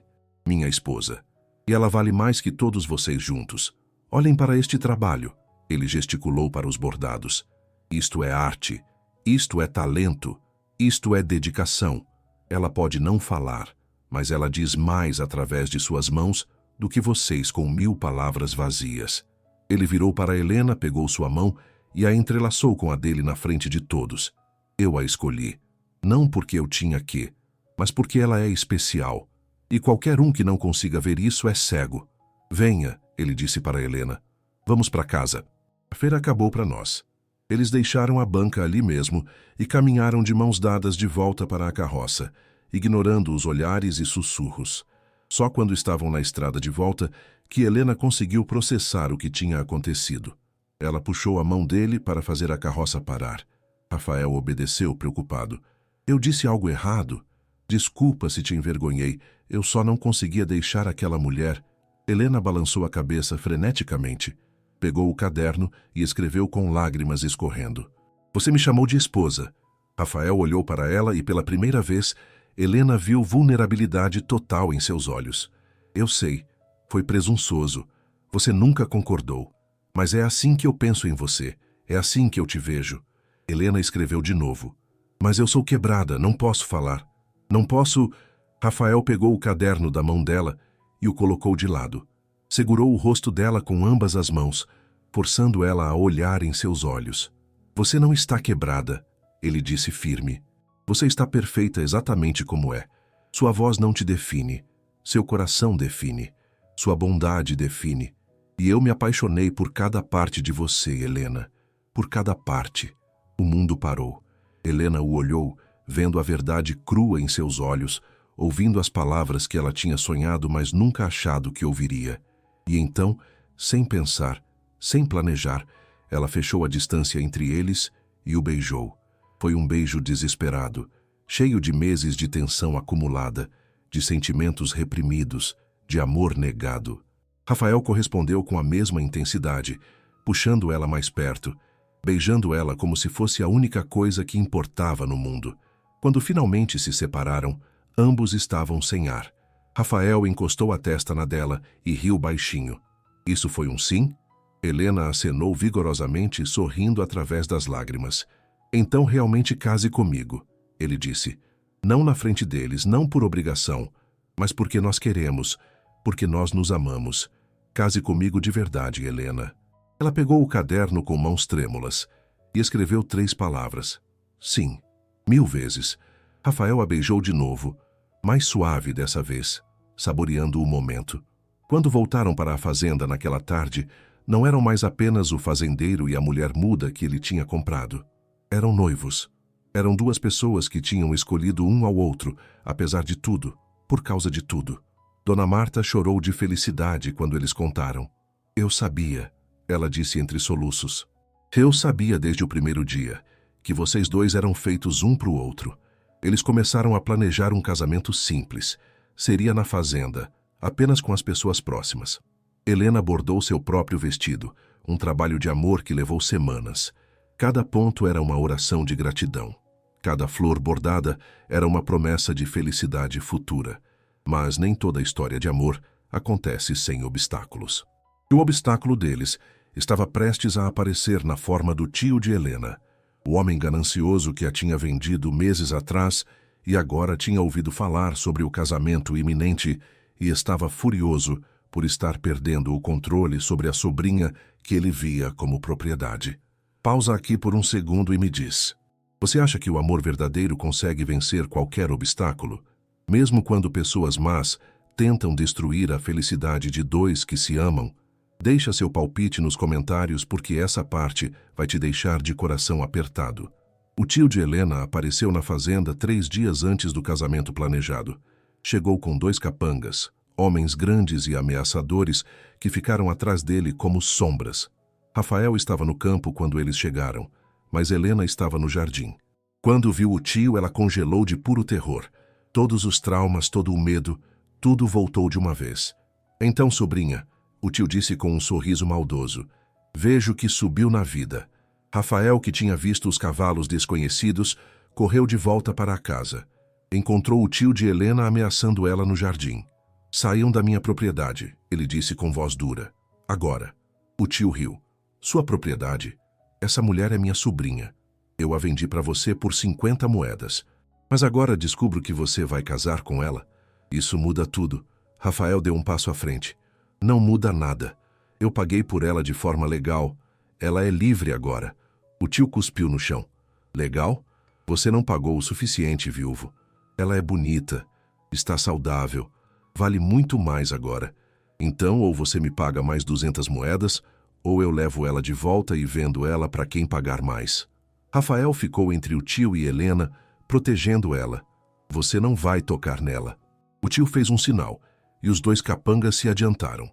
minha esposa. E ela vale mais que todos vocês juntos. Olhem para este trabalho." Ele gesticulou para os bordados. "Isto é arte. Isto é talento. Isto é dedicação. Ela pode não falar, mas ela diz mais através de suas mãos do que vocês com 1000 palavras vazias." Ele virou para Helena, pegou sua mão e a entrelaçou com a dele na frente de todos. "Eu a escolhi. Não porque eu tinha que, mas porque ela é especial. E qualquer um que não consiga ver isso é cego. Venha," ele disse para Helena. "Vamos para casa." A feira acabou para nós. Eles deixaram a banca ali mesmo e caminharam de mãos dadas de volta para a carroça, ignorando os olhares e sussurros. Só quando estavam na estrada de volta que Helena conseguiu processar o que tinha acontecido. Ela puxou a mão dele para fazer a carroça parar. Rafael obedeceu, preocupado. "Eu disse algo errado? Desculpa se te envergonhei, eu só não conseguia deixar aquela mulher." Helena balançou a cabeça freneticamente. Pegou o caderno e escreveu com lágrimas escorrendo. "Você me chamou de esposa." Rafael olhou para ela e pela primeira vez Helena viu vulnerabilidade total em seus olhos. "Eu sei, foi presunçoso. Você nunca concordou. Mas é assim que eu penso em você. É assim que eu te vejo." Helena escreveu de novo. "Mas eu sou quebrada, não posso falar. Não posso..." Rafael pegou o caderno da mão dela e o colocou de lado. Segurou o rosto dela com ambas as mãos, forçando ela a olhar em seus olhos. "Você não está quebrada," ele disse firme. "Você está perfeita exatamente como é. Sua voz não te define. Seu coração define. Sua bondade define. E eu me apaixonei por cada parte de você, Helena. Por cada parte." O mundo parou. Helena o olhou, vendo a verdade crua em seus olhos, ouvindo as palavras que ela tinha sonhado, mas nunca achado que ouviria. E então, sem pensar, sem planejar, ela fechou a distância entre eles e o beijou. Foi um beijo desesperado, cheio de meses de tensão acumulada, de sentimentos reprimidos, de amor negado. Rafael correspondeu com a mesma intensidade, puxando ela mais perto, beijando ela como se fosse a única coisa que importava no mundo. Quando finalmente se separaram, ambos estavam sem ar. Rafael encostou a testa na dela e riu baixinho. "Isso foi um sim?" Helena acenou vigorosamente, sorrindo através das lágrimas. "Então realmente case comigo," ele disse. "Não na frente deles, não por obrigação, mas porque nós queremos, porque nós nos amamos. Case comigo de verdade, Helena." Ela pegou o caderno com mãos trêmulas e escreveu 3 palavras. "Sim." 1000 vezes. Rafael a beijou de novo, mais suave dessa vez, saboreando o momento. Quando voltaram para a fazenda naquela tarde, não eram mais apenas o fazendeiro e a mulher muda que ele tinha comprado. Eram noivos. Eram 2 pessoas que tinham escolhido um ao outro, apesar de tudo, por causa de tudo. Dona Marta chorou de felicidade quando eles contaram. "Eu sabia," ela disse entre soluços. "Eu sabia desde o primeiro dia que vocês 2 eram feitos um para o outro." Eles começaram a planejar um casamento simples. Seria na fazenda, apenas com as pessoas próximas. Helena bordou seu próprio vestido, um trabalho de amor que levou semanas. Cada ponto era uma oração de gratidão. Cada flor bordada era uma promessa de felicidade futura. Mas nem toda história de amor acontece sem obstáculos. E o obstáculo deles estava prestes a aparecer na forma do tio de Helena, o homem ganancioso que a tinha vendido meses atrás e agora tinha ouvido falar sobre o casamento iminente e estava furioso por estar perdendo o controle sobre a sobrinha que ele via como propriedade. Pausa aqui por um segundo e me diz: você acha que o amor verdadeiro consegue vencer qualquer obstáculo? Mesmo quando pessoas más tentam destruir a felicidade de dois que se amam? Deixa seu palpite nos comentários porque essa parte vai te deixar de coração apertado. O tio de Helena apareceu na fazenda 3 dias antes do casamento planejado. Chegou com 2 capangas, homens grandes e ameaçadores que ficaram atrás dele como sombras. Rafael estava no campo quando eles chegaram, mas Helena estava no jardim. Quando viu o tio, ela congelou de puro terror. Todos os traumas, todo o medo, tudo voltou de uma vez. Então, sobrinha, o tio disse com um sorriso maldoso, vejo que subiu na vida. Rafael, que tinha visto os cavalos desconhecidos, correu de volta para a casa. Encontrou o tio de Helena ameaçando ela no jardim. Saiam da minha propriedade, ele disse com voz dura. Agora. O tio riu. Sua propriedade? Essa mulher é minha sobrinha. Eu a vendi para você por 50 moedas. Mas agora descubro que você vai casar com ela. Isso muda tudo. Rafael deu um passo à frente. Não muda nada. Eu paguei por ela de forma legal. Ela é livre agora. O tio cuspiu no chão. Legal? Você não pagou o suficiente, viúvo. Ela é bonita, está saudável, vale muito mais agora. Então, ou você me paga mais 200 moedas, ou eu levo ela de volta e vendo ela para quem pagar mais. Rafael ficou entre o tio e Helena, protegendo ela. Você não vai tocar nela. O tio fez um sinal, e os 2 capangas se adiantaram.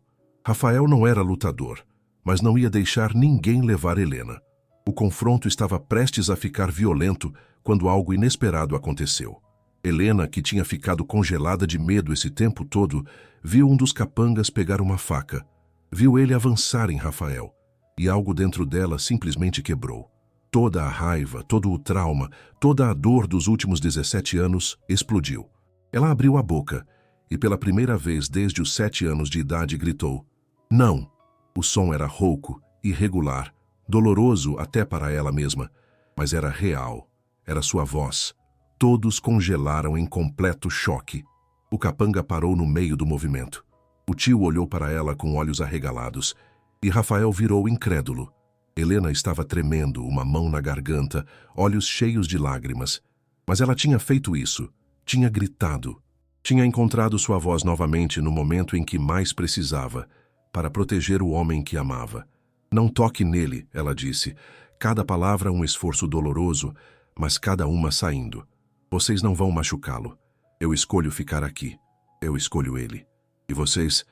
Rafael não era lutador, mas não ia deixar ninguém levar Helena. O confronto estava prestes a ficar violento quando algo inesperado aconteceu. Helena, que tinha ficado congelada de medo esse tempo todo, viu um dos capangas pegar uma faca. Viu ele avançar em Rafael, e algo dentro dela simplesmente quebrou. Toda a raiva, todo o trauma, toda a dor dos últimos 17 anos explodiu. Ela abriu a boca e pela primeira vez desde os 7 anos de idade gritou: não! O som era rouco, irregular, doloroso até para ela mesma, mas era real, era sua voz. Todos congelaram em completo choque. O capanga parou no meio do movimento. O tio olhou para ela com olhos arregalados, e Rafael virou incrédulo. Helena estava tremendo, uma mão na garganta, olhos cheios de lágrimas. Mas ela tinha feito isso, tinha gritado. Tinha encontrado sua voz novamente no momento em que mais precisava, para proteger o homem que amava. Não toque nele, ela disse. Cada palavra um esforço doloroso, mas cada uma saindo. Vocês não vão machucá-lo. Eu escolho ficar aqui. Eu escolho ele. E vocês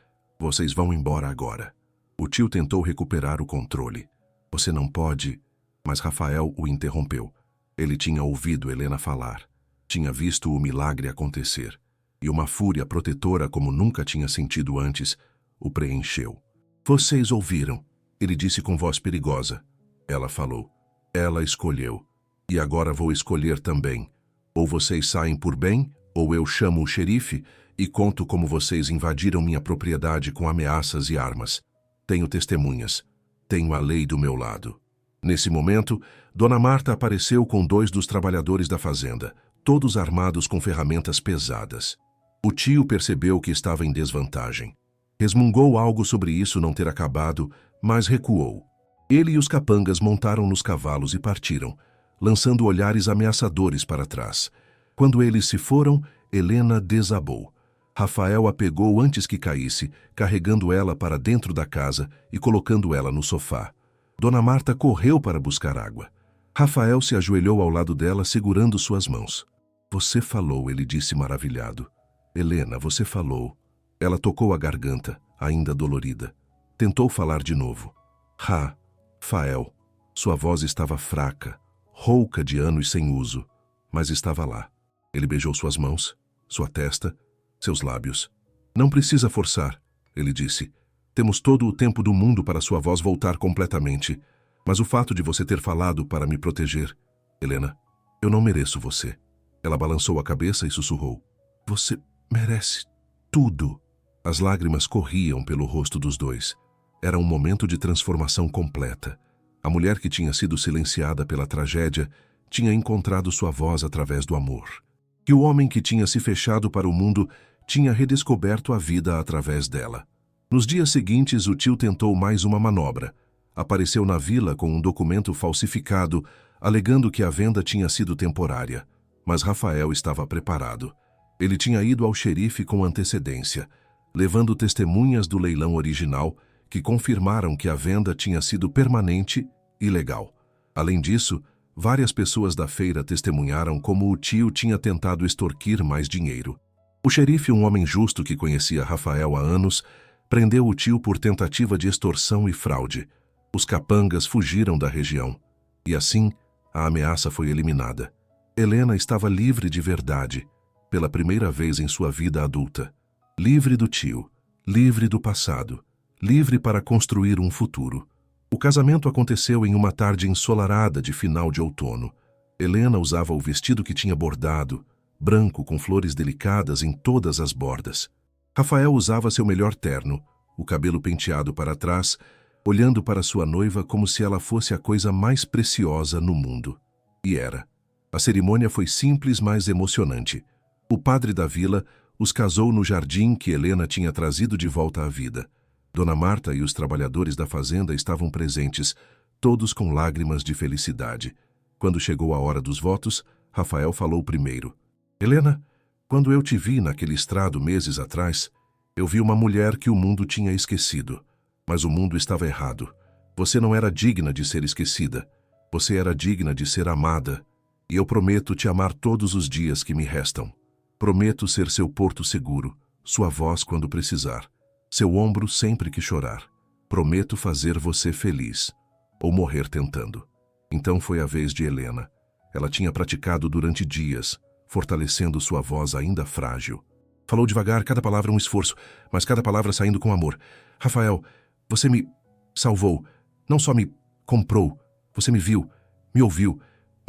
vão embora agora. O tio tentou recuperar o controle. Você não pode... Mas Rafael o interrompeu. Ele tinha ouvido Helena falar. Tinha visto o milagre acontecer. E uma fúria protetora como nunca tinha sentido antes o preencheu. Vocês ouviram, ele disse com voz perigosa. Ela falou. Ela escolheu. E agora vou escolher também. Ou vocês saem por bem, ou eu chamo o xerife e conto como vocês invadiram minha propriedade com ameaças e armas. Tenho testemunhas. Tenho a lei do meu lado. Nesse momento, Dona Marta apareceu com 2 dos trabalhadores da fazenda, todos armados com ferramentas pesadas. O tio percebeu que estava em desvantagem. Resmungou algo sobre isso não ter acabado, mas recuou. Ele e os capangas montaram nos cavalos e partiram, lançando olhares ameaçadores para trás. Quando eles se foram, Helena desabou. Rafael a pegou antes que caísse, carregando ela para dentro da casa e colocando ela no sofá. Dona Marta correu para buscar água. Rafael se ajoelhou ao lado dela, segurando suas mãos. Você falou, ele disse maravilhado. Helena, você falou. Ela tocou a garganta, ainda dolorida. Tentou falar de novo. Rafael. Sua voz estava fraca, rouca de anos sem uso, mas estava lá. Ele beijou suas mãos, sua testa, seus lábios. Não precisa forçar, ele disse. Temos todo o tempo do mundo para sua voz voltar completamente. Mas o fato de você ter falado para me proteger, Helena, eu não mereço você. Ela balançou a cabeça e sussurrou. Você merece tudo. As lágrimas corriam pelo rosto dos dois. Era um momento de transformação completa. A mulher que tinha sido silenciada pela tragédia tinha encontrado sua voz através do amor. E o homem que tinha se fechado para o mundo tinha redescoberto a vida através dela. Nos dias seguintes, o tio tentou mais uma manobra. Apareceu na vila com um documento falsificado, alegando que a venda tinha sido temporária. Mas Rafael estava preparado. Ele tinha ido ao xerife com antecedência, levando testemunhas do leilão original que confirmaram que a venda tinha sido permanente e legal. Além disso, várias pessoas da feira testemunharam como o tio tinha tentado extorquir mais dinheiro. O xerife, um homem justo que conhecia Rafael há anos, prendeu o tio por tentativa de extorsão e fraude. Os capangas fugiram da região. E assim, a ameaça foi eliminada. Helena estava livre de verdade, pela primeira vez em sua vida adulta. Livre do tio, livre do passado, livre para construir um futuro. O casamento aconteceu em uma tarde ensolarada de final de outono. Helena usava o vestido que tinha bordado, branco com flores delicadas em todas as bordas. Rafael usava seu melhor terno, o cabelo penteado para trás, olhando para sua noiva como se ela fosse a coisa mais preciosa no mundo. E era. A cerimônia foi simples, mas emocionante. O padre da vila os casou no jardim que Helena tinha trazido de volta à vida. Dona Marta e os trabalhadores da fazenda estavam presentes, todos com lágrimas de felicidade. Quando chegou a hora dos votos, Rafael falou primeiro. Helena, quando eu te vi naquele estrado meses atrás, eu vi uma mulher que o mundo tinha esquecido. Mas o mundo estava errado. Você não era digna de ser esquecida. Você era digna de ser amada. E eu prometo te amar todos os dias que me restam. Prometo ser seu porto seguro, sua voz quando precisar, seu ombro sempre que chorar. Prometo fazer você feliz, ou morrer tentando. Então foi a vez de Helena. Ela tinha praticado durante dias, fortalecendo sua voz ainda frágil. Falou devagar, cada palavra um esforço, mas cada palavra saindo com amor. Rafael, você me salvou, não só me comprou, você me viu, me ouviu,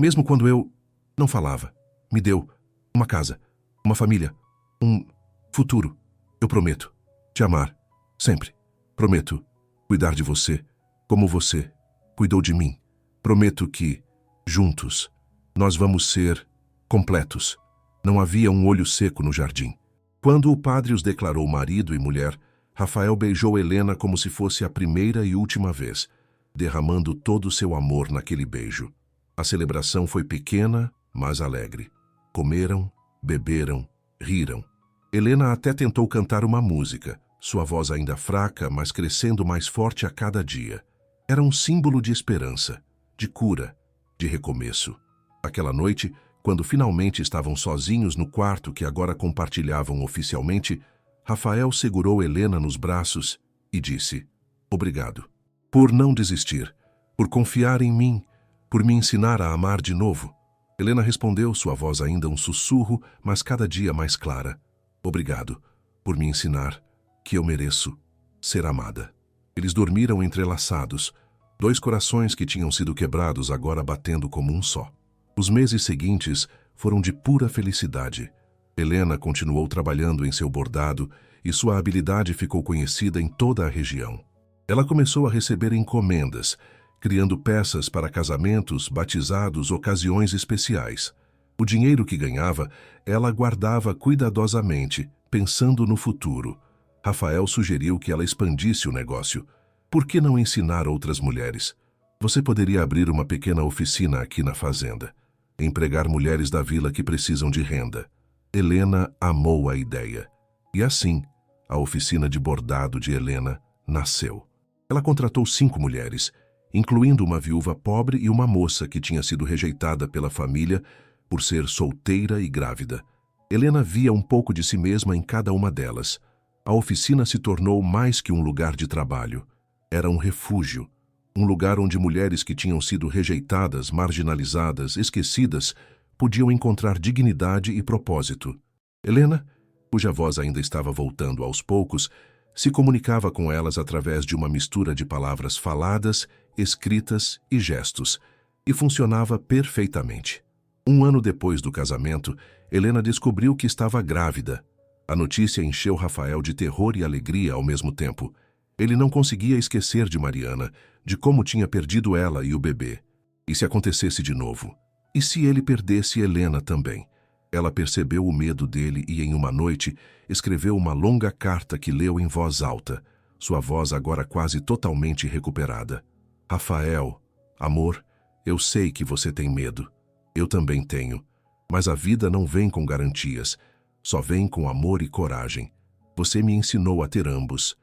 mesmo quando eu não falava. Me deu uma casa, uma família, um futuro. Eu prometo te amar, sempre. Prometo cuidar de você, como você cuidou de mim. Prometo que, juntos, nós vamos ser completos. Não havia um olho seco no jardim. Quando o padre os declarou marido e mulher, Rafael beijou Helena como se fosse a primeira e última vez, derramando todo o seu amor naquele beijo. A celebração foi pequena, mas alegre. Comeram, beberam, riram. Helena até tentou cantar uma música, sua voz ainda fraca, mas crescendo mais forte a cada dia. Era um símbolo de esperança, de cura, de recomeço. Aquela noite, quando finalmente estavam sozinhos no quarto que agora compartilhavam oficialmente, Rafael segurou Helena nos braços e disse: Obrigado. Por não desistir, por confiar em mim, por me ensinar a amar de novo. Helena respondeu, sua voz ainda um sussurro, mas cada dia mais clara. Obrigado por me ensinar que eu mereço ser amada. Eles dormiram entrelaçados, dois corações que tinham sido quebrados agora batendo como um só. Os meses seguintes foram de pura felicidade. Helena continuou trabalhando em seu bordado e sua habilidade ficou conhecida em toda a região. Ela começou a receber encomendas, criando peças para casamentos, batizados, ocasiões especiais. O dinheiro que ganhava, ela guardava cuidadosamente, pensando no futuro. Rafael sugeriu que ela expandisse o negócio. Por que não ensinar outras mulheres? Você poderia abrir uma pequena oficina aqui na fazenda, empregar mulheres da vila que precisam de renda. Helena amou a ideia. E assim, a oficina de bordado de Helena nasceu. Ela contratou 5 mulheres, incluindo uma viúva pobre e uma moça que tinha sido rejeitada pela família por ser solteira e grávida. Helena via um pouco de si mesma em cada uma delas. A oficina se tornou mais que um lugar de trabalho. Era um refúgio, um lugar onde mulheres que tinham sido rejeitadas, marginalizadas, esquecidas, podiam encontrar dignidade e propósito. Helena, cuja voz ainda estava voltando aos poucos, se comunicava com elas através de uma mistura de palavras faladas escritas e gestos, e funcionava perfeitamente. 1 ano depois do casamento, Helena descobriu que estava grávida. A notícia encheu Rafael de terror e alegria ao mesmo tempo. Ele não conseguia esquecer de Mariana, de como tinha perdido ela e o bebê. E se acontecesse de novo? E se ele perdesse Helena também? Ela percebeu o medo dele e, em uma noite, escreveu uma longa carta que leu em voz alta, sua voz agora quase totalmente recuperada. Rafael, amor, eu sei que você tem medo. Eu também tenho. Mas a vida não vem com garantias. Só vem com amor e coragem. Você me ensinou a ter ambos.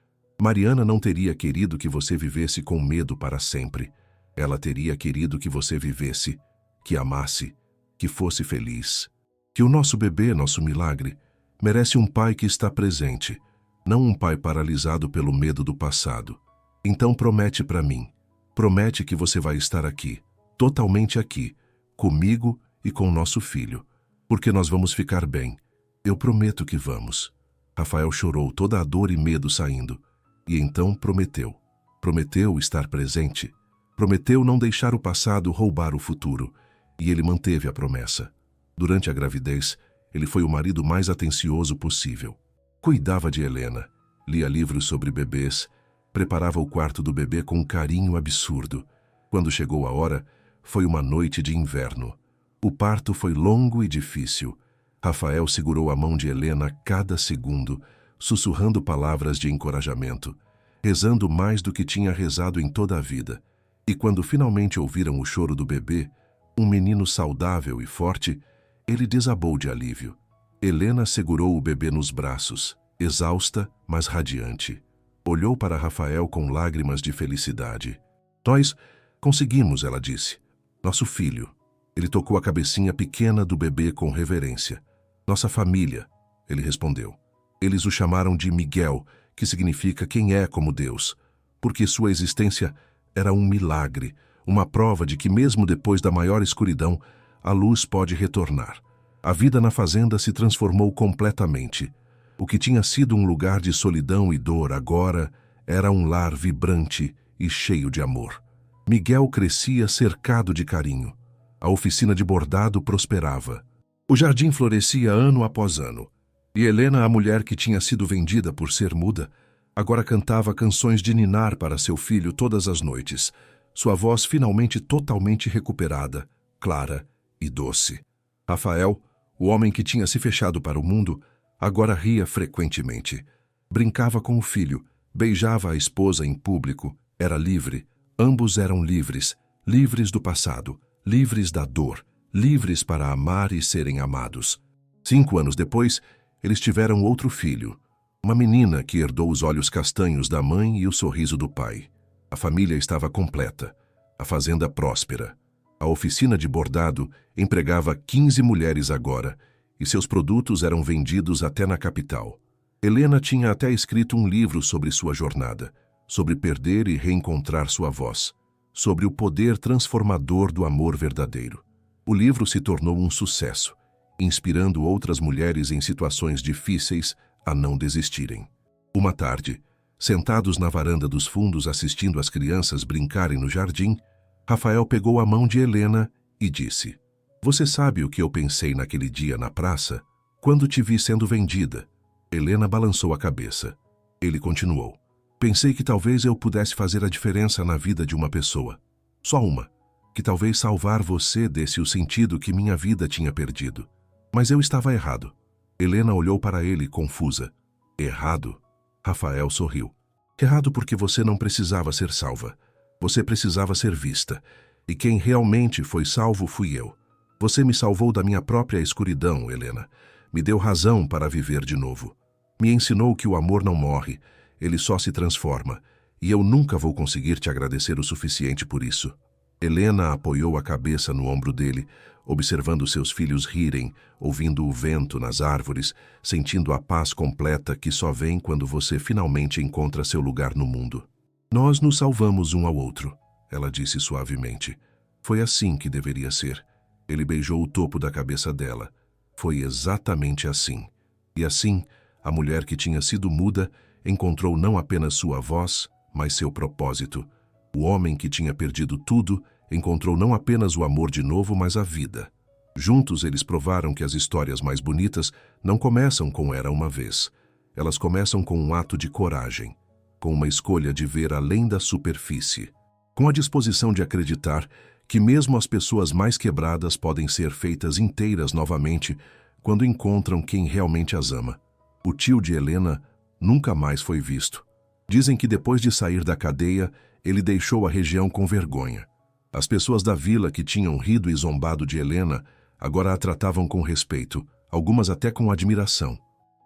Mariana não teria querido que você vivesse com medo para sempre. Ela teria querido que você vivesse, que amasse, que fosse feliz. Que o nosso bebê, nosso milagre, merece um pai que está presente, não um pai paralisado pelo medo do passado. Então promete para mim. Promete que você vai estar aqui, totalmente aqui, comigo e com nosso filho, porque nós vamos ficar bem. Eu prometo que vamos. Rafael chorou, toda a dor e medo saindo. E então prometeu. Prometeu estar presente. Prometeu não deixar o passado roubar o futuro. E ele manteve a promessa. Durante a gravidez, ele foi o marido mais atencioso possível. Cuidava de Helena, lia livros sobre bebês, preparava o quarto do bebê com um carinho absurdo. Quando chegou a hora, foi uma noite de inverno. O parto foi longo e difícil. Rafael segurou a mão de Helena a cada segundo, sussurrando palavras de encorajamento, rezando mais do que tinha rezado em toda a vida. E quando finalmente ouviram o choro do bebê, um menino saudável e forte, ele desabou de alívio. Helena segurou o bebê nos braços, exausta, mas radiante. Olhou para Rafael com lágrimas de felicidade. Nós conseguimos, ela disse. Nosso filho. Ele tocou a cabecinha pequena do bebê com reverência. Nossa família, ele respondeu. Eles o chamaram de Miguel, que significa quem é como Deus, porque sua existência era um milagre, uma prova de que mesmo depois da maior escuridão, a luz pode retornar. A vida na fazenda se transformou completamente. O que tinha sido um lugar de solidão e dor agora era um lar vibrante e cheio de amor. Miguel crescia cercado de carinho. A oficina de bordado prosperava. O jardim florescia ano após ano. E Helena, a mulher que tinha sido vendida por ser muda, agora cantava canções de ninar para seu filho todas as noites, sua voz finalmente totalmente recuperada, clara e doce. Rafael, o homem que tinha se fechado para o mundo, agora ria frequentemente. Brincava com o filho, beijava a esposa em público, era livre. Ambos eram livres, livres do passado, livres da dor, livres para amar e serem amados. 5 anos depois, eles tiveram outro filho, uma menina que herdou os olhos castanhos da mãe e o sorriso do pai. A família estava completa, a fazenda próspera. A oficina de bordado empregava 15 mulheres agora, e seus produtos eram vendidos até na capital. Helena tinha até escrito um livro sobre sua jornada, sobre perder e reencontrar sua voz, sobre o poder transformador do amor verdadeiro. O livro se tornou um sucesso, inspirando outras mulheres em situações difíceis a não desistirem. Uma tarde, sentados na varanda dos fundos assistindo as crianças brincarem no jardim, Rafael pegou a mão de Helena e disse: "Você sabe o que eu pensei naquele dia na praça, quando te vi sendo vendida?" Helena balançou a cabeça. Ele continuou: "Pensei que talvez eu pudesse fazer a diferença na vida de uma pessoa. Só uma. Que talvez salvar você desse o sentido que minha vida tinha perdido. Mas eu estava errado." Helena olhou para ele, confusa. "Errado?" Rafael sorriu. "Errado porque você não precisava ser salva. Você precisava ser vista. E quem realmente foi salvo fui eu. Você me salvou da minha própria escuridão, Helena. Me deu razão para viver de novo. Me ensinou que o amor não morre, ele só se transforma. E eu nunca vou conseguir te agradecer o suficiente por isso." Helena apoiou a cabeça no ombro dele, observando seus filhos rirem, ouvindo o vento nas árvores, sentindo a paz completa que só vem quando você finalmente encontra seu lugar no mundo. "Nós nos salvamos um ao outro", ela disse suavemente. "Foi assim que deveria ser." Ele beijou o topo da cabeça dela. Foi exatamente assim. E assim, a mulher que tinha sido muda encontrou não apenas sua voz, mas seu propósito. O homem que tinha perdido tudo encontrou não apenas o amor de novo, mas a vida. Juntos eles provaram que as histórias mais bonitas não começam com "era uma vez". Elas começam com um ato de coragem, com uma escolha de ver além da superfície, com a disposição de acreditar que mesmo as pessoas mais quebradas podem ser feitas inteiras novamente quando encontram quem realmente as ama. O tio de Helena nunca mais foi visto. Dizem que depois de sair da cadeia, ele deixou a região com vergonha. As pessoas da vila que tinham rido e zombado de Helena agora a tratavam com respeito, algumas até com admiração.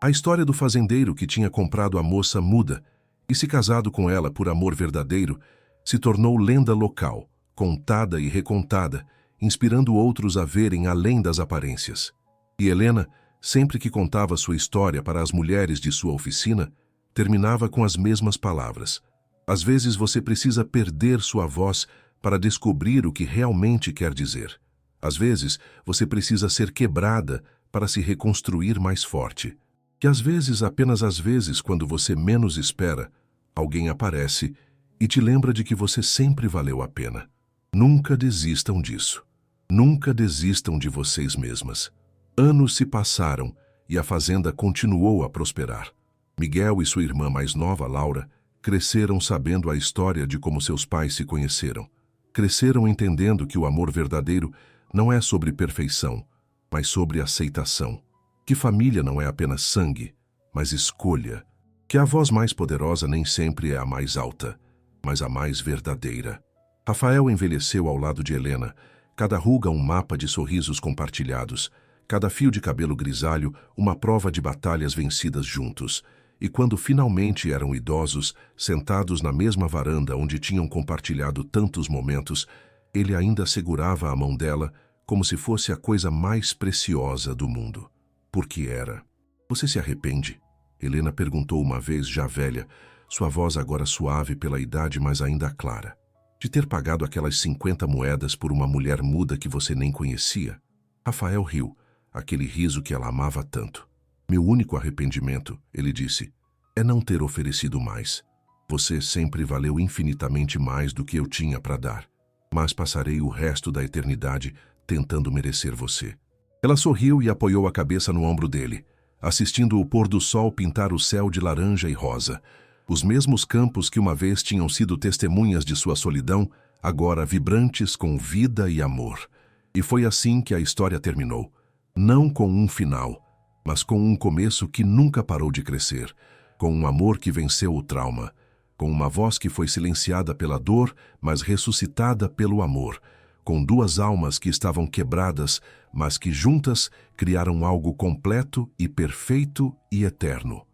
A história do fazendeiro que tinha comprado a moça muda e se casado com ela por amor verdadeiro se tornou lenda local, contada e recontada, inspirando outros a verem além das aparências. E Helena, sempre que contava sua história para as mulheres de sua oficina, terminava com as mesmas palavras. Às vezes você precisa perder sua voz para descobrir o que realmente quer dizer. Às vezes você precisa ser quebrada para se reconstruir mais forte. Que às vezes, apenas às vezes, quando você menos espera, alguém aparece e te lembra de que você sempre valeu a pena. Nunca desistam disso. Nunca desistam de vocês mesmas. Anos se passaram e a fazenda continuou a prosperar. Miguel e sua irmã mais nova, Laura, cresceram sabendo a história de como seus pais se conheceram. Cresceram entendendo que o amor verdadeiro não é sobre perfeição, mas sobre aceitação. Que família não é apenas sangue, mas escolha. Que a voz mais poderosa nem sempre é a mais alta, mas a mais verdadeira. Rafael envelheceu ao lado de Helena, cada ruga um mapa de sorrisos compartilhados, cada fio de cabelo grisalho uma prova de batalhas vencidas juntos. E quando finalmente eram idosos, sentados na mesma varanda onde tinham compartilhado tantos momentos, ele ainda segurava a mão dela como se fosse a coisa mais preciosa do mundo. Porque era. Você se arrepende? Helena perguntou uma vez, já velha, sua voz agora suave pela idade, mas ainda clara. De ter pagado aquelas 50 moedas por uma mulher muda que você nem conhecia? Rafael riu, aquele riso que ela amava tanto. Meu único arrependimento, ele disse, é não ter oferecido mais. Você sempre valeu infinitamente mais do que eu tinha para dar, mas passarei o resto da eternidade tentando merecer você. Ela sorriu e apoiou a cabeça no ombro dele, assistindo o pôr do sol pintar o céu de laranja e rosa. Os mesmos campos que uma vez tinham sido testemunhas de sua solidão, agora vibrantes com vida e amor. E foi assim que a história terminou. Não com um final, mas com um começo que nunca parou de crescer, com um amor que venceu o trauma, com uma voz que foi silenciada pela dor, mas ressuscitada pelo amor, com duas almas que estavam quebradas, mas que juntas criaram algo completo e perfeito e eterno.